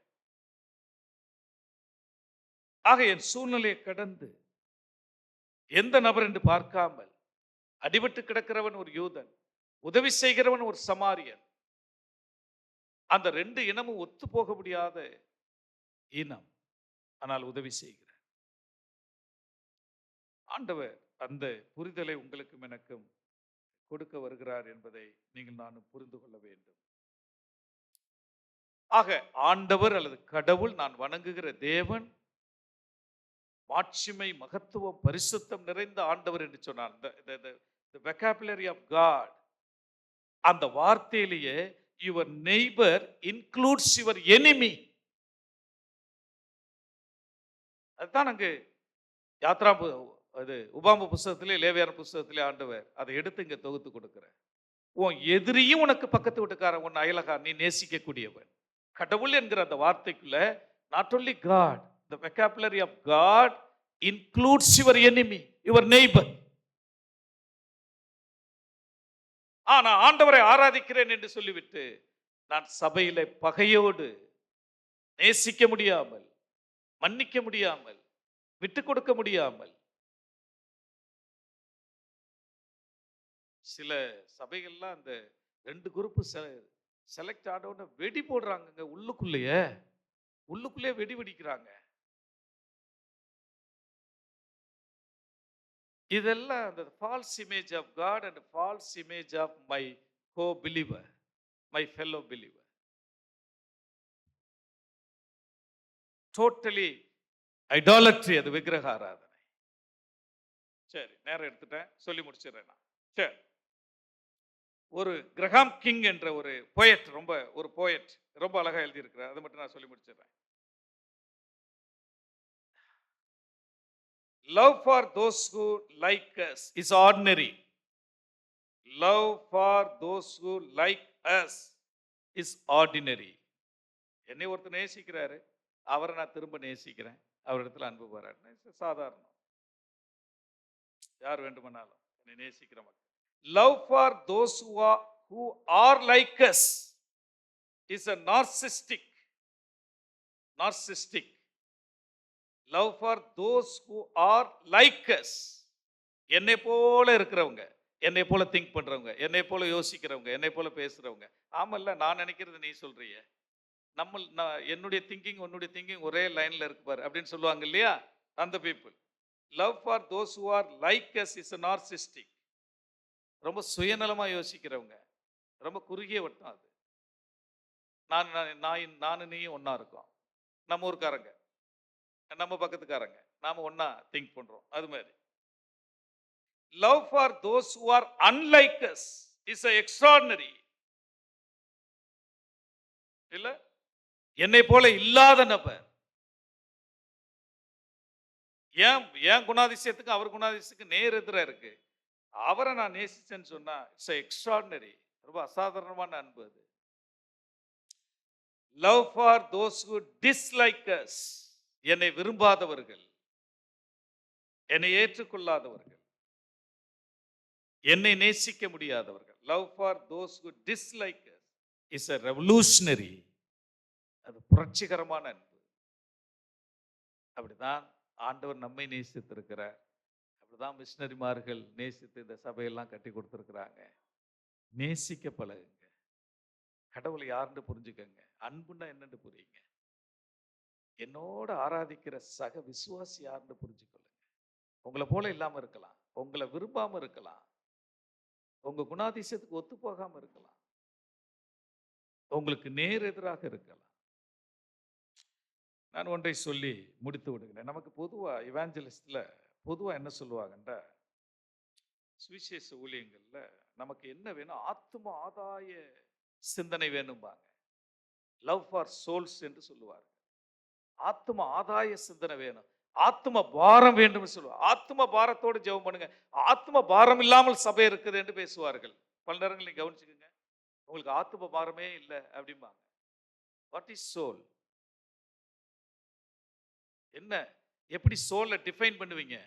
ஆக என் சூழ்நிலையை கடந்து எந்த நபர் என்று பார்க்காமல் அடிபட்டு கிடக்கிறவன் ஒரு யூதன், உதவி செய்கிறவன் ஒரு சமாரியன், அந்த 2 இனமும் ஒத்து போக முடியாத இனம், ஆனால் உதவி செய்கிறார். ஆண்டவர் அந்த புரிதலை உங்களுக்கும் எனக்கும் கொடுக்க வருகிறார் என்பதை நீங்கள் நானும் புரிந்து கொள்ள வேண்டும். ஆக ஆண்டவர் அல்லது கடவுள், நான் வணங்குகிற தேவன், மாட்சிமை, மகத்துவம், பரிசுத்தம் நிறைந்த ஆண்டவர் என்று சொன்னார். The vocabulary of God, அந்த வார்த்தையிலேயே your neighbor includes your enemy. அதுதான் அங்கு யாத்ரா அது உபாம புஸ்தகத்திலே, லேவியர் புஸ்தகத்திலே ஆண்டவர் அதை எடுத்து இங்க தொகுத்து கொடுக்கிறார். உன் எதிரியும் உனக்கு பக்கத்து வீட்டுக்காரன், உன் அயலகா நீ நேசிக்கக்கூடியவன். கடவுள் என்கிற அந்த வார்த்தைக்குள்ள not only God, the vocabulary of God includes your enemy, your neighbor. நான் ஆண்டவரை ஆராதிக்கிறேன் என்று சொல்லிவிட்டு நான் சபையில பகையோடு நேசிக்க முடியாமல், மன்னிக்க முடியாமல், விட்டு கொடுக்க முடியாமல், சில சபைகள்லாம் அந்த 2 குரூப் செலக்ட் ஆனவுடனே வெடி போடுறாங்கங்க, உள்ளுக்குள்ளேயே வெடி வெடிக்கிறாங்க. இதெல்லாம் அந்த false image of God and false image of my co believer, my fellow believer. Totally idolatry, அது விக்கிரக ஆராதனை. சரி, நேரம் எடுத்துட்டேன், சொல்லி முடிச்சிடுறேன் நான். சரி, ஒரு கிரஹாம் கிங் என்ற ஒரு போயட், ஒரு போயட் ரொம்ப அழகா எழுதியிருக்கிறார். அதை மட்டும் நான் சொல்லி முடிச்சிடுறேன். Love for those who like us is ordinary. Love for those who like us is ordinary. என்னை ஒருத்தர் நேசிக்கிறாரு, அவரை நான் திரும்ப நேசிக்கிறேன், அவரிடத்துல அன்பு பாராட்டினேன், சாதாரணம். யார் வேண்டுமானாலும் என்னை நேசிக்கிற மக்கள். Love for those who are like us is a narcissistic. Love for those who are like us. என்னை போல இருக்கிறவங்க, என்னை போல திங்க் பண்றவங்க, என்னை போல யோசிக்கிறவங்க, என்னை போல பேசுறவங்க. ஆமல்ல, நான் நினைக்கிறது நீ சொல்றிய, என்னுடைய திங்கிங் உன்னுடைய திங்கிங் ஒரே லைன்ல இருக்கு பாரு அப்படின்னு சொல்லுவாங்க இல்லையா, அந்த people. Love for those who are like us is a narcissistic. ரொம்ப சுயநலமா யோசிக்கிறவங்க, ரொம்ப குறுகிய வட்டம் அது. நானும் நீயும் ஒன்னா இருக்கோம், நம்ம ஊருக்காரங்க, நம்ம பக்கத்துக்காரங்க, நாம ஒன்னா திங்க் பண்றோம், அது மாதிரி. Love for those who are unlike us is a extraordinary. இல்ல, என்னை போல இல்லாத நபர், ஏன் குணாதிசயத்துக்கு அவர் குணாதிசயத்துக்கு நேர் எதிராக இருக்கு, அவரை நான் நேசிச்சேன்னு சொன்னா இட்ஸ் எக்ஸ்ட்ராடினரி, ரொம்ப அசாதாரணமான அன்பு அது. Love for those who dislike us, என்னை விரும்பாதவர்கள், என்னை ஏற்றுக்கொள்ளாதவர்கள், என்னை நேசிக்க முடியாதவர்கள். Love for those who dislike us is a revolutionary, அது புரட்சிகரமான அன்பு. அப்படிதான் ஆண்டவர் நம்மை நேசித்திருக்கிறார், அப்படிதான் மிஷனரிமார்கள் நேசித்து இந்த சபையெல்லாம் கட்டி கொடுத்துருக்குறாங்க. நேசிக்க பழகுங்க, கடவுளை யாருன்னு புரிஞ்சுக்கங்க, அன்புன்னா என்னன்னு புரியுங்க, என்னோட ஆராதிக்கிற சக விசுவாசி யாருன்னு புரிஞ்சுக்கொள்ளுங்க. உங்களை போல இல்லாம இருக்கலாம், உங்களை விரும்பாம இருக்கலாம், உங்க குணாதிசயத்துக்கு ஒத்து போகாம இருக்கலாம், உங்களுக்கு நேர் எதிராக இருக்கலாம். நான் ஒன்றை சொல்லி முடித்து விடுகிறேன். நமக்கு பொதுவா இவாஞ்சலிஸ்ட்ல பொதுவா என்ன சொல்லுவாங்கன்ற, சுவிசேஷ ஊழியங்கள்ல நமக்கு என்ன வேணும், ஆத்ம ஆதாய சிந்தனை வேணும்பாங்க. லவ் ஃபார் சோல்ஸ் என்று சொல்லுவாங்க. ஆத்ம ஆதாய சிந்தனை வேணும், ஆத்ம பாரம் வேண்டும் சொல்லுவாங்க. ஆத்ம பாரத்தோடு ஜெபம் பண்ணுங்க, ஆத்ம பாரம் இல்லாமல் சபை இருக்குது என்று பேசுவார்கள். பல நேரங்கள் நீங்க கவனிச்சுக்கோங்க, உங்களுக்கு ஆத்ம பாரமே இல்லை அப்படிம்பாங்க. What is soul? என்ன, எப்படி சோலை டிஃபைன் பண்ணுவீங்க?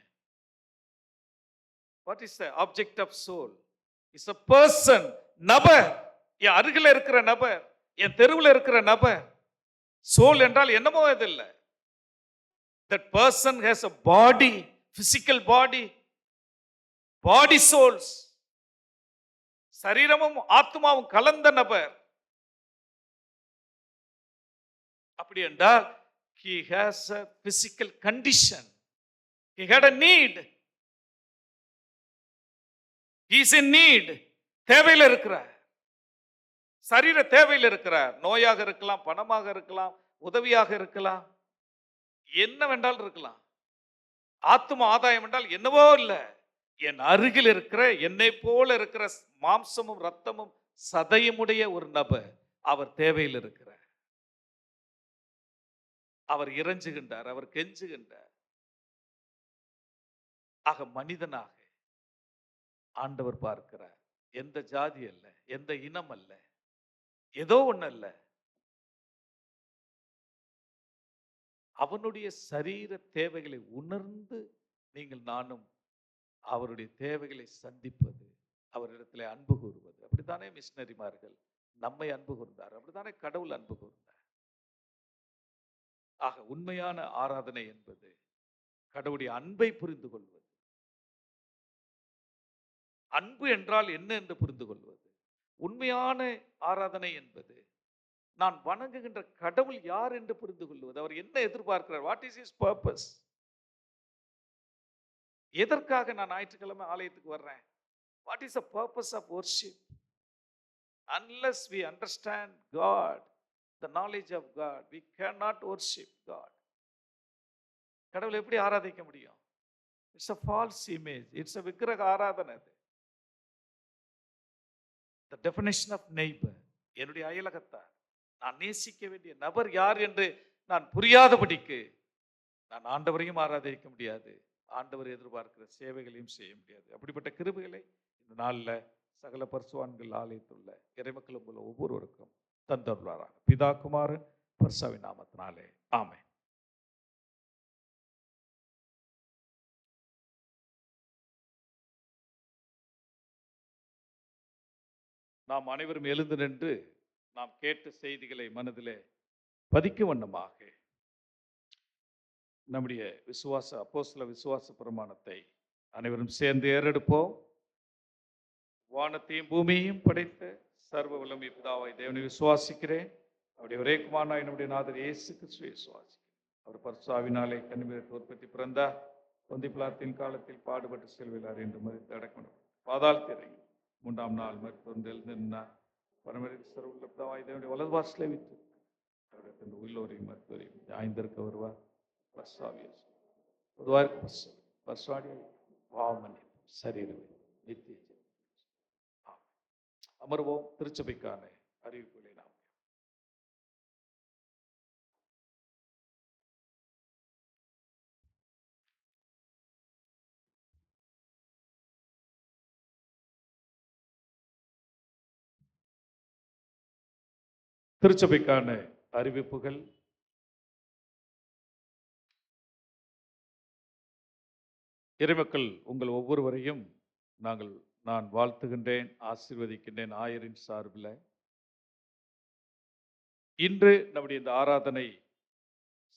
What is the object of soul? Is a person, நபர், என் அருகில் இருக்கிற நபர், என் தெருவில் இருக்கிற நபர். சோல் என்றால் என்னமோ இது இல்லை. That person has a body, physical body, body souls. சரீரமும் ஆத்மாவும் கலந்த நபர். அப்படி என்றால் he has a physical condition, he had a need, he is in need. தேவையில் இருக்கிறார், சரீர தேவையில் இருக்கிறார். நோயாக இருக்கலாம், பணமாக இருக்கலாம், உதவியாக இருக்கலாம், என்னவென்றால் இருக்கலாம். ஆத்ம ஆதாயம் என்றால் என்னவோ இல்லை, என் அருகில் இருக்கிற என்னை போல இருக்கிற மாம்சமும் ரத்தமும் சதையுமுடைய ஒரு நபர், அவர் தேவையில் இருக்கிறார், அவர் இறைஞ்சுகின்றார், அவர் கெஞ்சுகின்றார். ஆக மனிதனாக ஆண்டவர் பார்க்கிறார். எந்த ஜாதி அல்ல, எந்த இனம் அல்ல, ஏதோ ஒண்ணு அல்ல, அவனுடைய சரீர தேவைகளை உணர்ந்து நீங்கள் நானும் அவருடைய தேவைகளை சந்திப்பது, அவரிடத்தில் அன்பு கூறுவது. அப்படித்தானே மிஷனரிமார்கள் நம்மை அன்பு கூர்ந்தார், அப்படித்தானே கடவுள் அன்பு கூர்ந்தார். ஆக உண்மையான ஆராதனை என்பது கடவுளுடைய அன்பை புரிந்து கொள்வது. அன்பு என்றால் என்ன என்று புரிந்து கொள்வது. உண்மையான ஆராதனை என்பது நான் வணங்குகின்ற கடவுள் யார் என்று புரிந்து கொள்வது. அவர் என்ன எதிர்பார்க்கிறார்? What is is purpose? எதற்காக நான் ஞாயிற்றுக்கிழமை ஆலயத்துக்கு வர்றேன்? What is the purpose of worship? Unless we understand God, the knowledge of God, we cannot worship God. கடவுளை எப்படி ஆராதிக்க முடியும்? It's a false image. It's a விக்கிரக ஆராதனை. The definition of neighbor, என்னுடைய அயலகத்தார், நான் நேசிக்க வேண்டிய நபர் யார் என்று நான் புரியாதபடிக்கு நான் ஆண்டவரையும் ஆராதிக்க முடியாது, ஆண்டவர் எதிர்பார்க்கிற சேவைகளையும் செய்ய முடியாது. அப்படிப்பட்ட கிருபைகளை இந்த நாளில் சகல பரிசுவான்கள் ஆலயத்துள்ள இறைமக்களும் உள்ள ஒவ்வொருவருக்கும் தந்தருளாராக. பிதா குமாரன் பரிசுவின் நாமத்தினாலே ஆமென். நாம் அனைவரும் எழுந்து நின்று நாம் கேட்ட செய்திகளை மனதிலே பதிக்கும் வண்ணமாக நம்முடைய அப்போஸ்தல விசுவாச பிரமாணத்தை அனைவரும் சேர்ந்து ஏறெடுப்போம். வானத்தையும் பூமியையும் படைத்த சர்வ வல்லமை பிதாவாய் தேவனை விசுவாசிக்கிறேன். அவருடைய ஒரே குமாரனாய் நம்முடைய நாதர் இயேசு கிறிஸ்துவை விசுவாசிக்கிறேன். அவர் பரிசுத்தாவினாலே கன்னிமரியாள் உற்பத்தி பிறந்தார். பொந்தி பிலாத்தின் காலத்தில் பாடுபட்டு சிலுவையில் அறைந்து மரித்து அடக்கம் பாதாளத்தில் இறங்கி 3ஆம் நாள் மருத்துவம் எழுந்திருந்தார். பரமரித்து சர்வ பிதாவாய் தேவனுடைய வலது வாசலை விட்டு அவருடைய உள்ளோரையும் மருத்துவரையும் ஆய்ந்திருக்க வருவார். பொதுவாக பர்சுவாடி வாமன் சரீரமே நித்திய அமர்வோம். திருச்சபைக்கான அறிவிப்புகளை நாம் திருச்சபைக்கான அறிவிப்புகள். இறைமக்கள் உங்கள் ஒவ்வொருவரையும் நான் வாழ்த்துகின்றேன், ஆசீர்வதிக்கின்றேன். ஆயரின் சார்பில் இன்று நம்முடைய இந்த ஆராதனை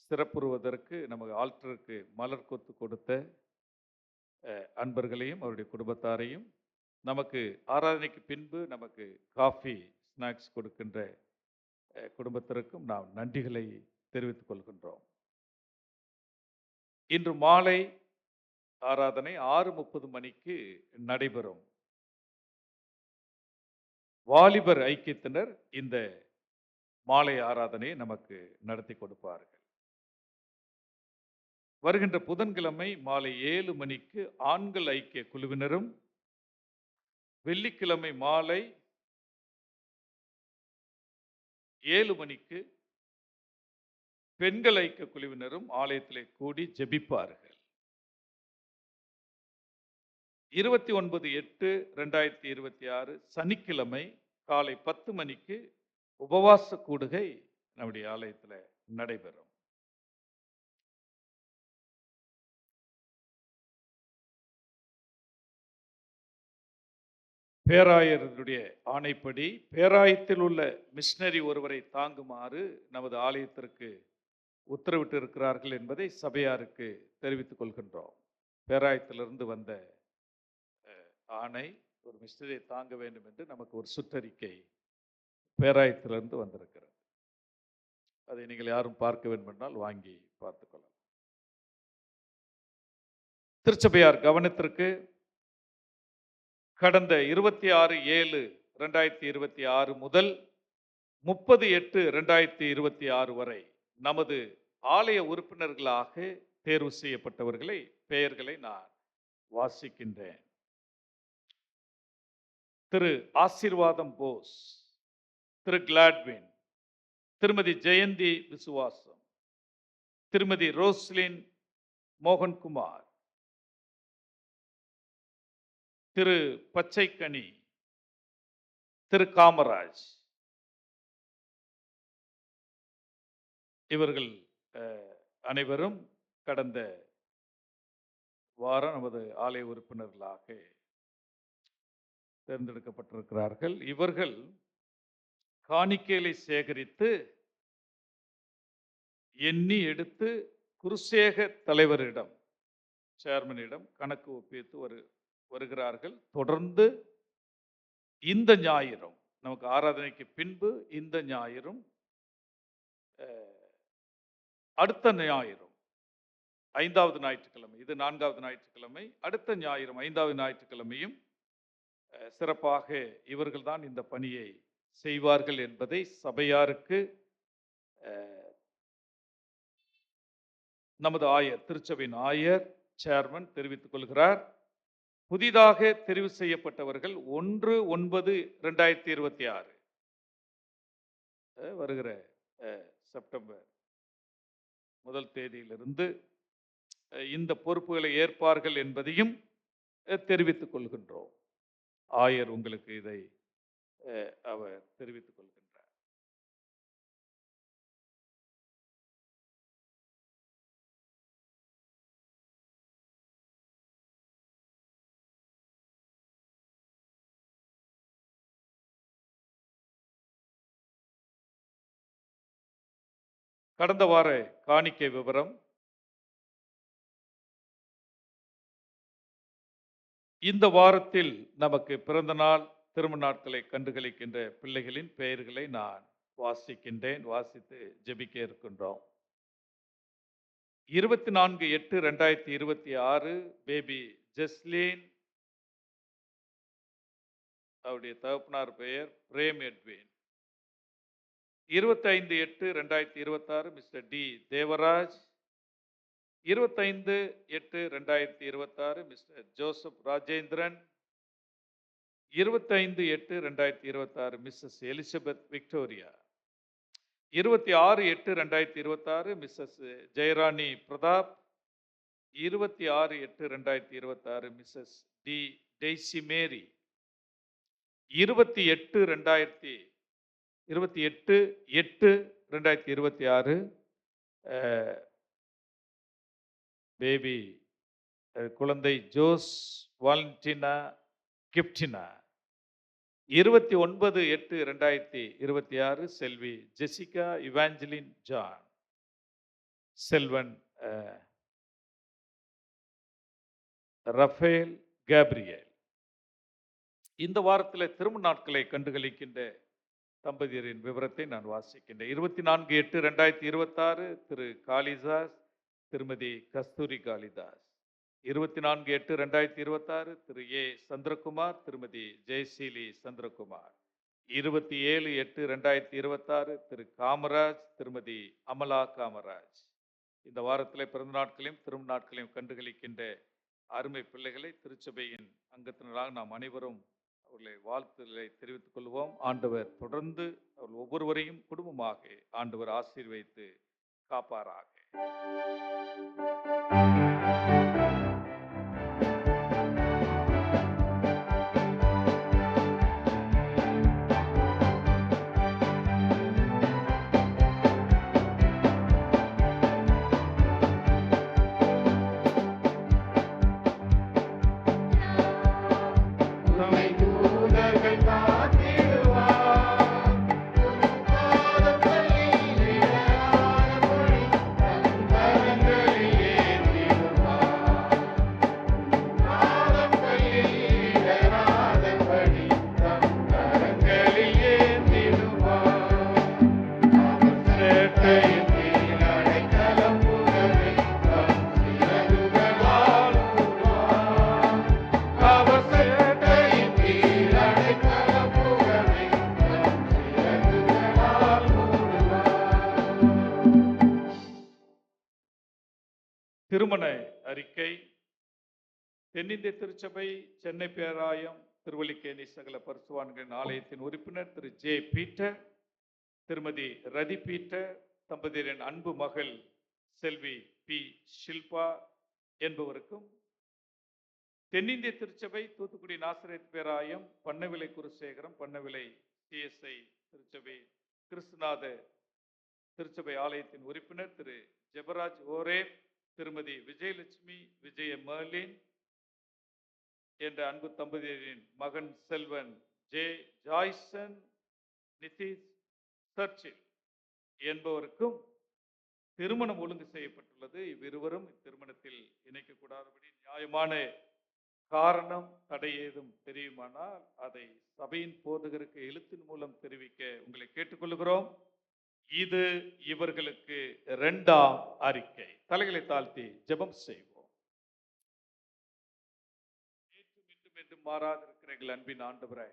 சிறப்புறுவதற்கு நமக்கு ஆல்டருக்கு மலர் கொத்து கொடுத்த அன்பர்களையும் அவருடைய குடும்பத்தாரையும், நமக்கு ஆராதனைக்கு பின்பு நமக்கு காஃபி ஸ்நாக்ஸ் கொடுக்கின்ற குடும்பத்திற்கும் நாம் நன்றிகளை தெரிவித்துக் கொள்கின்றோம். இன்று மாலை ஆராதனை 6:30 மணிக்கு நடைபெறும். வாலிபர் ஐக்கியத்தினர் இந்த மாலை ஆராதனையை நமக்கு நடத்தி கொடுப்பார்கள். வருகின்ற புதன்கிழமை மாலை 7 மணிக்கு ஆண்கள் ஐக்கிய குழுவினரும், வெள்ளிக்கிழமை மாலை 7 மணிக்கு பெண்கள் ஐக்கிய குழுவினரும் ஆலயத்திலே கூடி ஜெபிப்பார்கள். 29/8/2026 சனிக்கிழமை காலை 10 மணிக்கு உபவாச கூடுகை நம்முடைய ஆலயத்தில் நடைபெறும். பேராயருடைய ஆணைப்படி பேராயத்தில் உள்ள மிஷனரி ஒருவரை தாங்குமாறு நமது ஆலயத்திற்கு உத்தரவிட்டு இருக்கிறார்கள் என்பதை சபையாருக்கு தெரிவித்துக் கொள்கின்றோம். பேராயத்திலிருந்து வந்த ஆணை ஒரு மிஷனரியை தாங்க வேண்டும் என்று நமக்கு ஒரு சுற்றறிக்கை பேராயத்திலிருந்து வந்திருக்கிறது. அதை நீங்கள் யாரும் பார்க்க வேண்டும் என்றால் வாங்கி பார்த்துக்கொள்ளலாம். திருச்சபையார் கவனத்திற்கு கடந்த 26/7/2026 முதல் 30/8/2026 வரை நமது ஆலய உறுப்பினர்களாக தேர்வு செய்யப்பட்டவர்களை பெயர்களை நான் வாசிக்கின்றேன். திரு ஆசீர்வாதம் போஸ், திரு கிளாட்வின், திருமதி ஜெயந்தி விசுவாசம், திருமதி ரோஸ்லின் மோகன்குமார், திரு பச்சைக்கனி, திரு காமராஜ், இவர்கள் அனைவரும் கடந்த வாரம் நமது ஆலய உறுப்பினர்களாக தேர்ந்தெடுக்கப்பட்டிருக்கிறார்கள். இவர்கள் காணிக்கைகளை சேகரித்து எண்ணி எடுத்து குருசேக தலைவரிடம், சேர்மனிடம் கணக்கு ஒப்பித்து வருகிறார்கள். தொடர்ந்து இந்த ஞாயிறும் நமக்கு ஆராதனைக்கு பின்பு இந்த ஞாயிறும் அடுத்த ஞாயிறும் 5வது ஞாயிற்றுக்கிழமை, இது 4வது ஞாயிற்றுக்கிழமை, அடுத்த ஞாயிறும் 5வது ஞாயிற்றுக்கிழமையும் சிறப்பாக இவர்கள்தான் இந்த பணியை செய்வார்கள் என்பதை சபையாருக்கு நமது ஆயர், திருச்சபையின் ஆயர் சேர்மன் தெரிவித்துக் கொள்கிறார். புதிதாக தெரிவு செய்யப்பட்டவர்கள் 1/9/2026 வருகிற செப்டம்பர் 1 தேதியிலிருந்து இந்த பொறுப்புகளை ஏற்பார்கள் என்பதையும் தெரிவித்துக் கொள்கின்றோம். ஆயர் உங்களுக்கு இதை அவர் தெரிவித்துக் கொள்கின்றார். கடந்த வார காணிக்கை விவரம். இந்த வாரத்தில் நமக்கு பிறந்த நாள், திருமண நாட்களை கண்டுகளிக்கின்ற பிள்ளைகளின் பெயர்களை நான் வாசிக்கின்றேன். வாசித்து ஜெபிக்க இருக்கின்றோம். 24/8/2026 பேபி ஜெஸ்லின், அவருடைய தகப்பனார் பெயர் Prem Edwin. 25/8/2026 mister D Devaraj. 25/8/2026 mister Joseph Rajendran. 25/8/2026 missus Elizabeth Victoria. 26/8/2026 missus Jayarani Pratap. 26/8/2026 missus D Daisy Mary. 28/8/2026 baby குழந்தை Jose Valentina Giftina. 29/8/2026 Selvi Jessica Evangeline John. Selvan Raphael Gabriel. இந்த வாரத்தில் திருமண நாட்களை கண்டுகளிக்கின்ற தம்பதியரின் விவரத்தை நான் வாசிக்கின்றேன். 24/8/2026 திரு காளிதாஸ், திருமதி கஸ்தூரி காளிதாஸ். 24/8/2026 திரு ஏ சந்திரகுமார், திருமதி ஜெயசீலி சந்திரகுமார். 27/8/2026 திரு காமராஜ், திருமதி அமலா காமராஜ். இந்த வாரத்தில் பிறந்த நாட்களையும் திருமண நாட்களையும் கண்டுகளிக்கின்ற அருமை பிள்ளைகளை திருச்சபையின் அங்கத்தினராக நாம் அனைவரும் அவர்களை வாழ்த்துக்களை தெரிவித்துக் கொள்வோம். ஆண்டவர் தொடர்ந்து அவர்கள் ஒவ்வொருவரையும் குடும்பமாக ஆண்டவர் ஆசீர்வதித்து காப்பாராக. திருமண அறிக்கை. தென்னிந்திய திருச்சபை சென்னை பேராயம் திருவல்லிக்கேணி சகல பரிசுத்தவான்களின் ஆலயத்தின் உறுப்பினர் திரு ஜே பீட்டர், திருமதி ரதி பீட்டர் தம்பதியரின் அன்பு மகள் செல்வி பி ஷில்பா என்பவருக்கும், தென்னிந்திய திருச்சபை தூத்துக்குடி நாசரேத் பேராயம் பண்ணவிலை குருசேகரம் பண்ணவிலை சிஎஸ்ஐ திருச்சபை கிறிஸ்துநாத திருச்சபை ஆலயத்தின் உறுப்பினர் திரு ஜெபராஜ் ஓரே, திருமதி விஜயலட்சுமி விஜய மர்லின் என்ற அன்பு தம்பதியரின் மகன் செல்வன் ஜே ஜாய்சன் நிதிஷ் சர்ச்சில் என்பவருக்கும் திருமணம் ஒழுங்கு செய்யப்பட்டுள்ளது. இவ்விருவரும் இத்திருமணத்தில் இணைக்கக்கூடாதபடி நியாயமான காரணம் தடை ஏதும் தெரியுமானால் அதை சபையின் போதகருக்கு எழுத்தின் மூலம் தெரிவிக்க உங்களை கேட்டுக்கொள்கிறோம். இது இவர்களுக்கு 2ஆம் அறிக்கை. தலைகளை தாழ்த்தி ஜெபம் செய்வோம். நேற்றும் இன்றும் என்றும் மாறாதிருக்கிற எங்கள் அன்பின் ஆண்டவரே,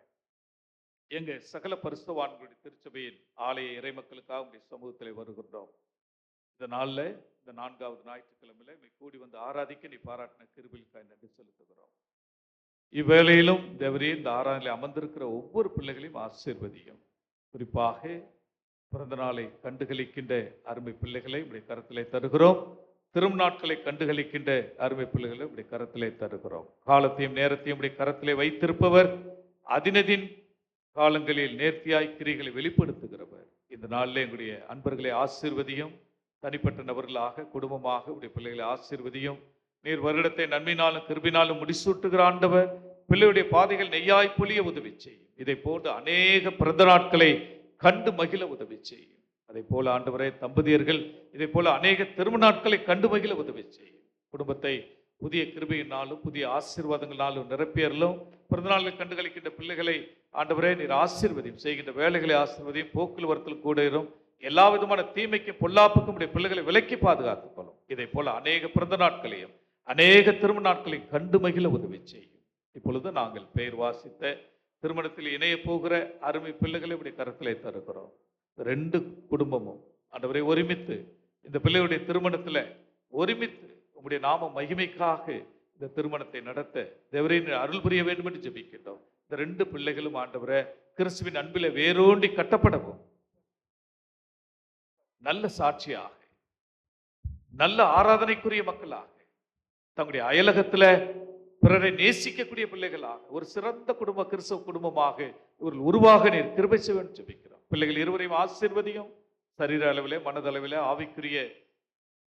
எங்க சகல பரிசுத்தவான்களுடைய திருச்சபையின் ஆலய இறைமக்களுக்காக உங்களுடைய சமூகத்தில் வருகின்றோம். இந்த நாள்ல, இந்த 4வது ஞாயிற்றுக்கிழமையில கூடி வந்து ஆராதிக்க நீ பாராட்டின கிருபைக்காய் நன்றி செலுத்துகிறோம். இவ்வேளையிலும் தேவரே, இந்த ஆராதனையில் அமர்ந்திருக்கிற ஒவ்வொரு பிள்ளைகளையும் ஆசீர்வதியும். குறிப்பாக பிறந்த நாளை கண்டுகளிக்கின்ற அருமை பிள்ளைகளை உடைய கரத்திலே தருகிறோம். திரும்ப நாட்களை கண்டுகளிக்கின்ற அருமை பிள்ளைகளை உடைய கரத்திலே தருகிறோம். காலத்தையும் நேரத்தையும் உடைய கரத்திலே வைத்திருப்பவர், அதினதின் காலங்களில் நேர்த்தியாய் கிரிகளை வெளிப்படுத்துகிறவர். இந்த நாளில் எங்களுடைய அன்பர்களை ஆசீர்வதியும். தனிப்பட்ட நபர்களாக, குடும்பமாக உடைய பிள்ளைகளை ஆசீர்வதியும். நீர் வருடத்தை நன்மையினாலும் கிருபினாலும் முடிசூட்டுகிற ஆண்டவர், பிள்ளையுடைய பாதைகள் நெய்யாய் பொழிய உதவி செய்யும். இதை போன்று அநேக பிறந்த நாட்களை கண்டு மகிழ உதவி செய்யும். அதை போல ஆண்டவரே, தம்பதியர்கள் இதை போல அநேக திருமண நாட்களை கண்டு மகிழ உதவி செய்யும். குடும்பத்தை புதிய கிருபையினாலும் புதிய ஆசீர்வாதங்களாலும் நிரப்பியறலும். பிறந்த நாளில் கண்டுகளிக்கின்ற பிள்ளைகளை ஆண்டவரே நீர் ஆசீர்வதியும். செய்கின்ற வேலைகளை ஆசீர்வதியும். போக்குல வரத்தில் கூட இரும். எல்லா விதமான தீமைக்கும் பொல்லாப்புக்கும் உடைய பிள்ளைகளை விலக்கி பாதுகாத்துக் கொள்ளும். இதை போல அநேக பிறந்த நாட்களையும் அநேக திருமண நாட்களையும் கண்டு மகிழ உதவி செய்யும். இப்பொழுது நாங்கள் பெயர் வாசித்த திருமணத்தில் இணைய போகிற அருமை பிள்ளைகளை உடைய கரத்திலே தருகிறோம். 2 குடும்பமும் ஆண்டவரை ஒருமித்து இந்த பிள்ளையுடைய திருமணத்தில் ஒருமித்து உங்களுடைய நாம மகிமைக்காக இந்த திருமணத்தை நடத்த தேவரே அருள் புரிய வேண்டும் என்று ஜெபிக்கின்றோம். இந்த 2 பிள்ளைகளும் ஆண்டவரை கிறிஸ்துவின் அன்பில வேரோண்டி கட்டப்படவும், நல்ல சாட்சியாக, நல்ல ஆராதனைக்குரிய மக்களாக, தங்களுடைய அயலகத்துல பிறரை நேசிக்கக்கூடிய பிள்ளைகளாக, ஒரு சிறந்த குடும்ப கிறிஸ்தவ குடும்பமாக இவர்கள் உருவாக நீர் கிருபை செய்ய வேண்டும் ஜெபிக்கிறோம். பிள்ளைகள் இருவரையும் ஆசீர்வதியும். சரீர அளவிலே, மனதளவிலே, ஆவிக்குரிய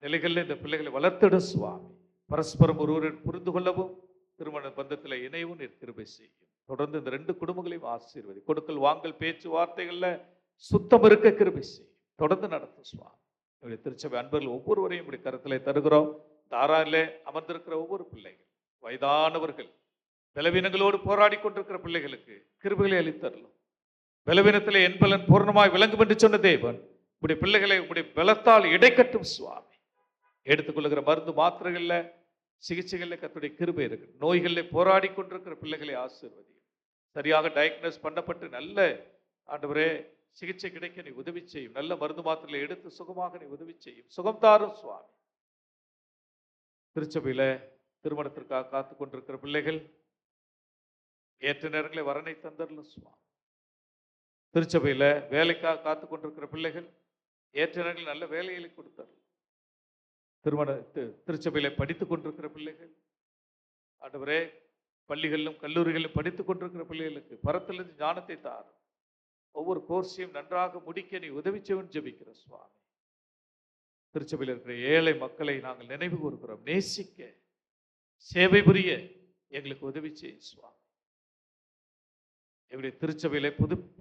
நிலைகளில் இந்த பிள்ளைகளை வளர்த்திடும் சுவாமி. பரஸ்பரம் ஒருவரை புரிந்து கொள்ளவும், திருமண பந்தத்தில் இணையவும் நீர் கிருபை செய்யும். தொடர்ந்து இந்த 2 குடும்பங்களையும் ஆசீர்வதி. கொடுக்கல் வாங்கல் பேச்சு வார்த்தைகள்ல சுத்தம் இருக்க கிருபை செய்யும். தொடர்ந்து நடத்தும் சுவாமி. என்னுடைய திருச்சபை அன்பர்கள் ஒவ்வொருவரையும் இப்படி கருத்திலே தருகிறோம். தாராளே அமர்ந்திருக்கிற ஒவ்வொரு பிள்ளைகள், வயதானவர்கள், பலவீனங்களோடு போராடி கொண்டிருக்கிற பிள்ளைகளுக்கு கிருபைகளை அளித்தரலும். பலவீனத்திலே என் பலன் பூர்ணமாய் விளங்கும் என்று சொன்ன தேவன் உடைய பிள்ளைகளை உடைய பலத்தால் இடைக்கட்டும் சுவாமி. எடுத்துக்கொள்ளுகிற மருந்து மாத்திரைகள்ல, சிகிச்சைகளில் கர்த்தருடைய கிருபை இருக்கு. நோய்களில் போராடி கொண்டிருக்கிற பிள்ளைகளை ஆசீர்வதியும். சரியாக டயக்னோஸ் பண்ணப்பட்டு நல்ல ஆண்டவரே சிகிச்சை கிடைக்க நீ உதவி செய்யும். நல்ல மருந்து மாத்திரைகளை எடுத்து சுகமாக நீ உதவி செய்யும். சுகம் தாரும் சுவாமி. திருச்சபையில திருமணத்திற்காக காத்து கொண்டிருக்கிற பிள்ளைகள் ஏற்ற நேரங்களை வரனை தந்தரலும் சுவாமி. திருச்சபையில வேலைக்காக காத்து கொண்டிருக்கிற பிள்ளைகள் ஏற்ற நேரங்களில் நல்ல வேலைகளை கொடுத்தார். திருச்சபையில படித்துக் கொண்டிருக்கிற பிள்ளைகள் ஆண்டவரே, பள்ளிகளிலும் கல்லூரிகளிலும் படித்துக் கொண்டிருக்கிற பிள்ளைகளுக்கு பரத்திலிருந்து ஞானத்தை தாரும். ஒவ்வொரு கோர்ஸையும் நன்றாக முடிக்க நீ உதவி செய்வன் ஜெபிக்கிற சுவாமி. திருச்சபையில் இருக்கிற ஏழை மக்களை நாங்கள் நினைவு கூறுகிறோம். நேசிக்க, சேவை புரிய எங்களுக்கு உதவி செய்யும் சுவாமி. எங்களுடைய திருச்சபையில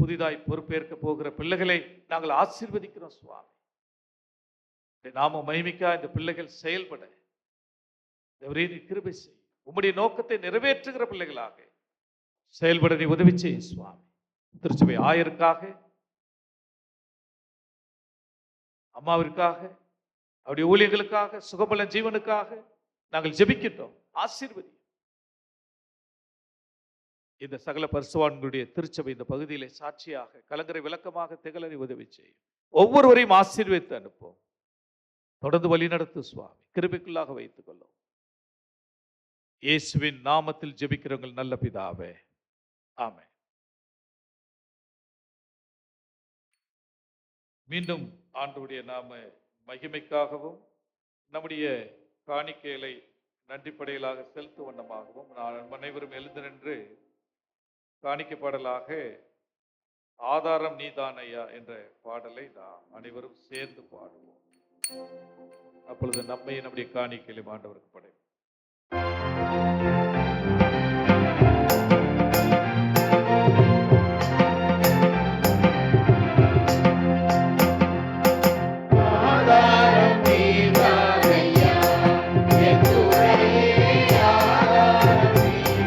புதிதாய் பொறுப்பேற்க போகிற பிள்ளைகளை நாங்கள் ஆசீர்வதிக்கிறோம் சுவாமி. நாம மகிமைக்கா இந்த பிள்ளைகள் செயல்பட நீ கிருபை செய். உம்முடைய நோக்கத்தை நிறைவேற்றுகிற பிள்ளைகளாக செயல்பட நீ உதவி செய்யும் சுவாமி. திருச்சபை ஆயருக்காக, அம்மாவிற்காக, அவருடைய ஊழியர்களுக்காக, சுகபல ஜீவனுக்காக நாங்கள் ஜெபிக்கின்றோம். ஆசீர்வதி. இந்த சகல பரிசுத்தவான்களுடைய திருச்சபை இந்த பகுதியிலே சாட்சியாக கலங்கரை விளக்கமாக திகழறி உதவி செய்யும். ஒவ்வொருவரையும் ஆசீர்வதித்து அனுப்போம். தொடர்ந்து வழி நடத்து சுவாமி. கிருபைக்குள்ளாக வைத்துக் கொள்ளும். இயேசுவின் நாமத்தில் ஜெபிக்கிறவங்கள் நல்ல பிதாவே, ஆமென். மீண்டும் ஆண்டவருடைய நாம மகிமைக்காகவும் நம்முடைய காணிக்கைகளை நன்றிப்படையலாக செலுத்தும் வண்ணமாகவும் நான் அனைவரும் எழுந்து நின்று காணிக்கை பாடலாக ஆதாரம் நீதானையா என்ற பாடலை நாம் அனைவரும் சேர்ந்து பாடுவோம். அப்பொழுது நம்மை நம்முடைய காணிக்கைகளை ஆண்டவருக்கு படைப்போம். ஆதாரம் நீதானையா, என் துணையே ஆதாரம் நீதானையா.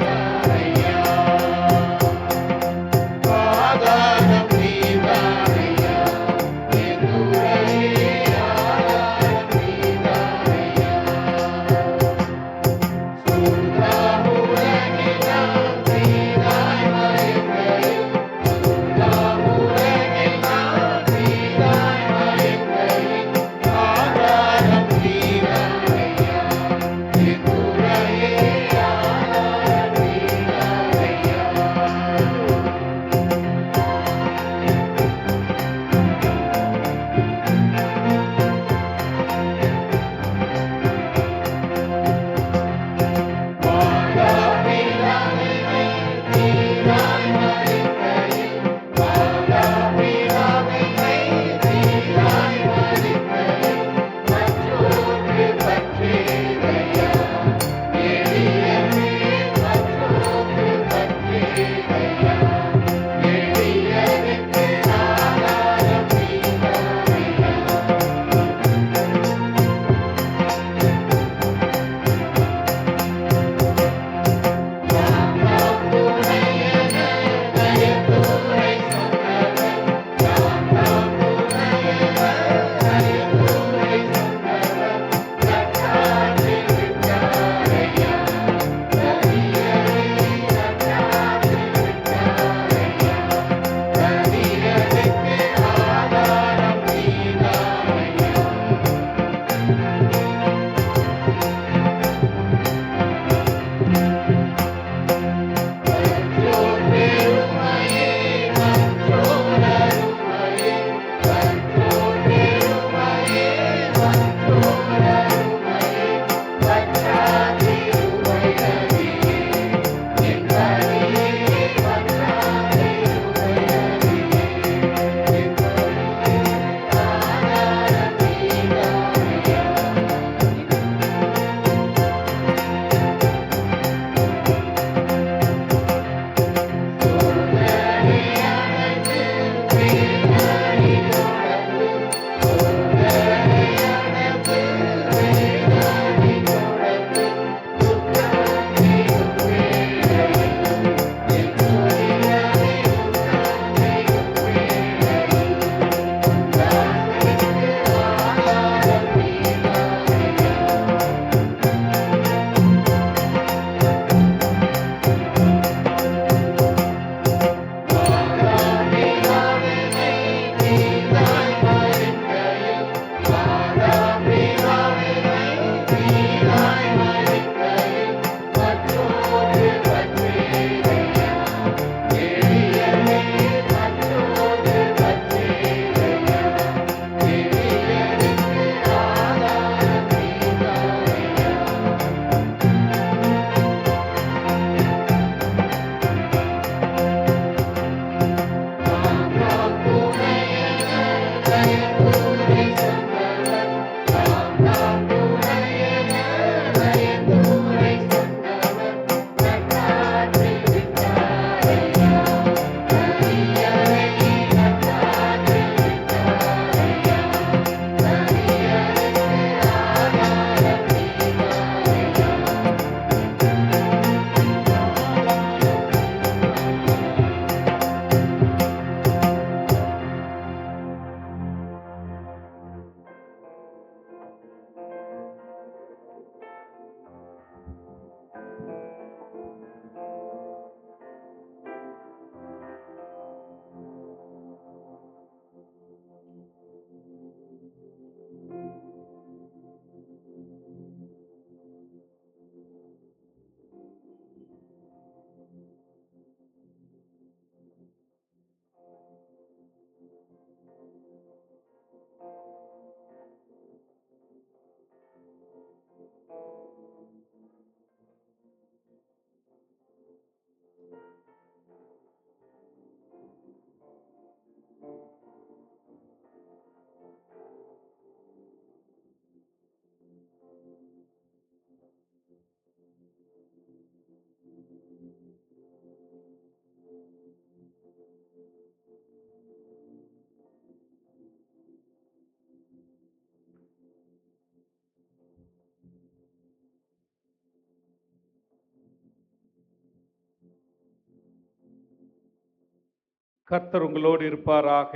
கர்த்தர் உங்களோடு இருப்பாராக.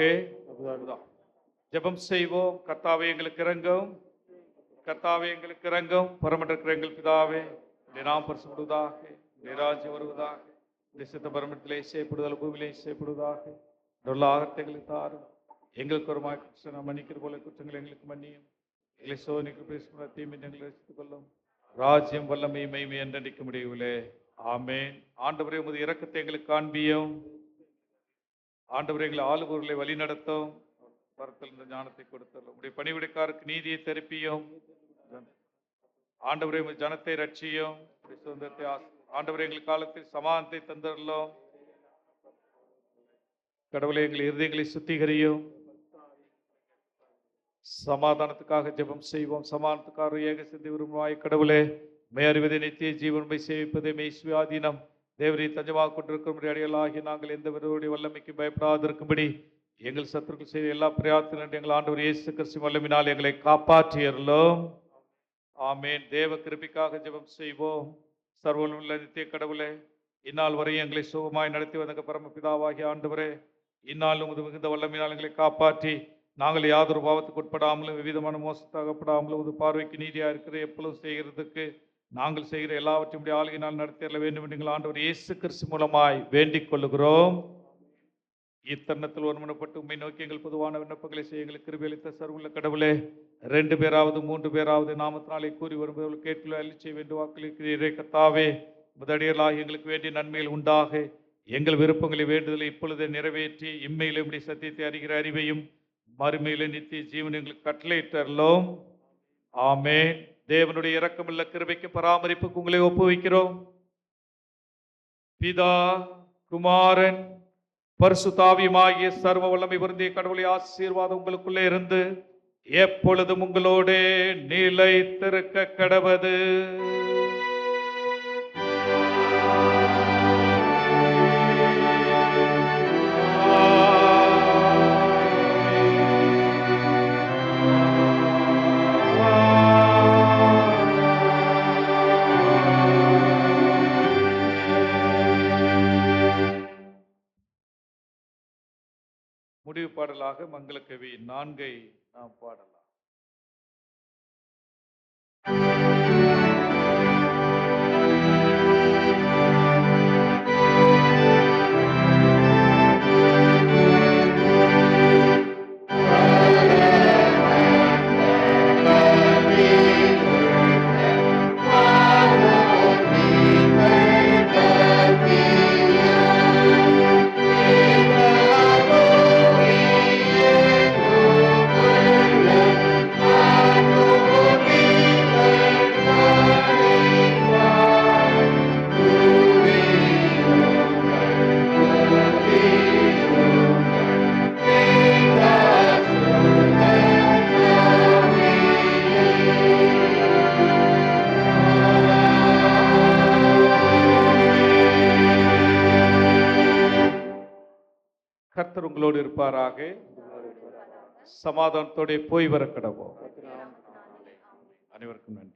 ஜெபம் செய்வோம். கர்த்தாவே எங்களுக்கு இரங்கும், கர்த்தாவே எங்களுக்கு இரங்கும். பரமண்டக்கிற எங்கள் பிதாவே, உம்முடைய நாமம் பரிசுத்தப்படுவதாக, உம்முடைய ராஜ்யம் வருவதாக, உம்முடைய சித்தம் பரமண்டலத்திலே செய்யப்படுவதால் பூமியிலே செய்யப்படுவதாக. நல்ல ஆகத்தை எங்களுக்கு தாரும். எங்களுக்கு ஒரு குற்றம் மன்னிக்கிற போல குற்றங்கள் எங்களுக்கு மன்னியும். எங்களை சோதனைக்கு பேசுகிற தீமை எங்களை ரசித்துக் கொள்ளும். ராஜ்யம் வல்லமை மைமை என்றடிக்க முடியவில்லை. ஆமேன். ஆண்டவரே, உமது இரக்கத்தை எங்களுக்கு காண்பியும். ஆண்டவரே, எங்களை ஆளுபவர்களை வழி நடத்தும். வரத்தில் இந்த ஞானத்தை கொடுத்தலும். உடைய பணிவிடைக்காருக்கு நீதியை திருப்பியும். ஆண்டவரே, உமது ஜனத்தை ரட்சியும். சுதந்திரத்தை ஆண்டவரே, எங்கள் காலத்தில் சமாதானத்தை தந்தரலும். கடவுளை, எங்கள் இருதயங்களை சுத்திகரியும். சமாதானத்துக்காக ஜெபம் செய்வோம். சமாதானத்துக்காக ஏக சிந்தி விரும்புவாய். கடவுளே, மெய் அறிவதை நித்திய ஜீவன்மை சேவிப்பதை மெய் சுயாதீனம் தேவரை தஞ்சமாக கொண்டிருக்கும் அடியலாகி நாங்கள் எந்த விரோடைய வல்லமைக்கு பயப்படாதிருக்கும்படி எங்கள் சத்துருக்கள் செய்த எல்லா பிரயாசத்திலும் எங்கள் ஆண்டவர் இயேசு கிறிஸ்து வல்லமினால் எங்களை காப்பாற்றியறலும். ஆமேன். தேவ கிருபைக்காக ஜெபம் செய்வோம். சர்வவல்லமையுள்ள நித்திய கடவுளே, இந்நாள் வரை எங்களை சுகமாய் நடத்தி வந்த பரமபிதாவாகிய ஆண்டவரே, இந்நாள் உமது மிகுந்த வல்லமையினால் எங்களை காப்பாற்றி நாங்கள் யாதொரு பாவத்துக்கு உட்படாமலும் விவிதமான மோசத்தாகப்படாமலும் உது பார்வைக்கு நீதியாக இருக்கிற எப்பொழுதும் செய்கிறதுக்கு நாங்கள் செய்கிற எல்லாவற்றையும் ஆளுகையினால் நடத்திட வேண்டும் என்று எங்கள் ஆண்டவர் இயேசு கிறிஸ்து மூலமாய் வேண்டிக் கொள்ளுகிறோம். இத்தருணத்தில் ஒருமனப்பட்டு உண்மை நோக்கி எங்கள் பொதுவான விண்ணப்பங்களை செய்ய எங்களுக்கு கிருபை அளித்த சர்வuள்ள கடவுளே, 2 பேராவது 3 பேராவது நாமத்தினாலே கூறி வருபவர்கள் கேட்கல அள்ளி செய்ய வேண்டும் வாக்களிக்கிறீரே. கர்த்தாவே, முதடியலாக எங்களுக்கு வேண்டிய நன்மைகள் உண்டாக எங்கள் விருப்பங்களை வேண்டுதலை இப்பொழுதே நிறைவேற்றி இம்மையிலே உம்முடைய சத்தியத்தை அறிகிற அறிவையும் மறுமையிலே நித்திய ஜீவன் எங்களுக்கு கட்டளையிட்டறலும். ஆமேன். தேவனுடைய இரக்கமுள்ள கிருபைக்கு பராமரிப்புக்கு உங்களை ஒப்புவிக்கிறோம். பிதா, குமாரன், பரிசுத்தாவியுமாகிய சர்வ வல்லமை பொருந்திய கடவுளை ஆசீர்வாதம் உங்களுக்குள்ளே இருந்து எப்பொழுதும் உங்களோடு நிலைத்திருக்க கடவது. முடிவு பாடலாக மங்களக்கவி 4 நாம் பாடலாம். கர்த்தர் உங்களோடு இருப்பாராக. சமாதானத்தோட போய் வர கடவோம். அனைவருக்கும் நன்றி.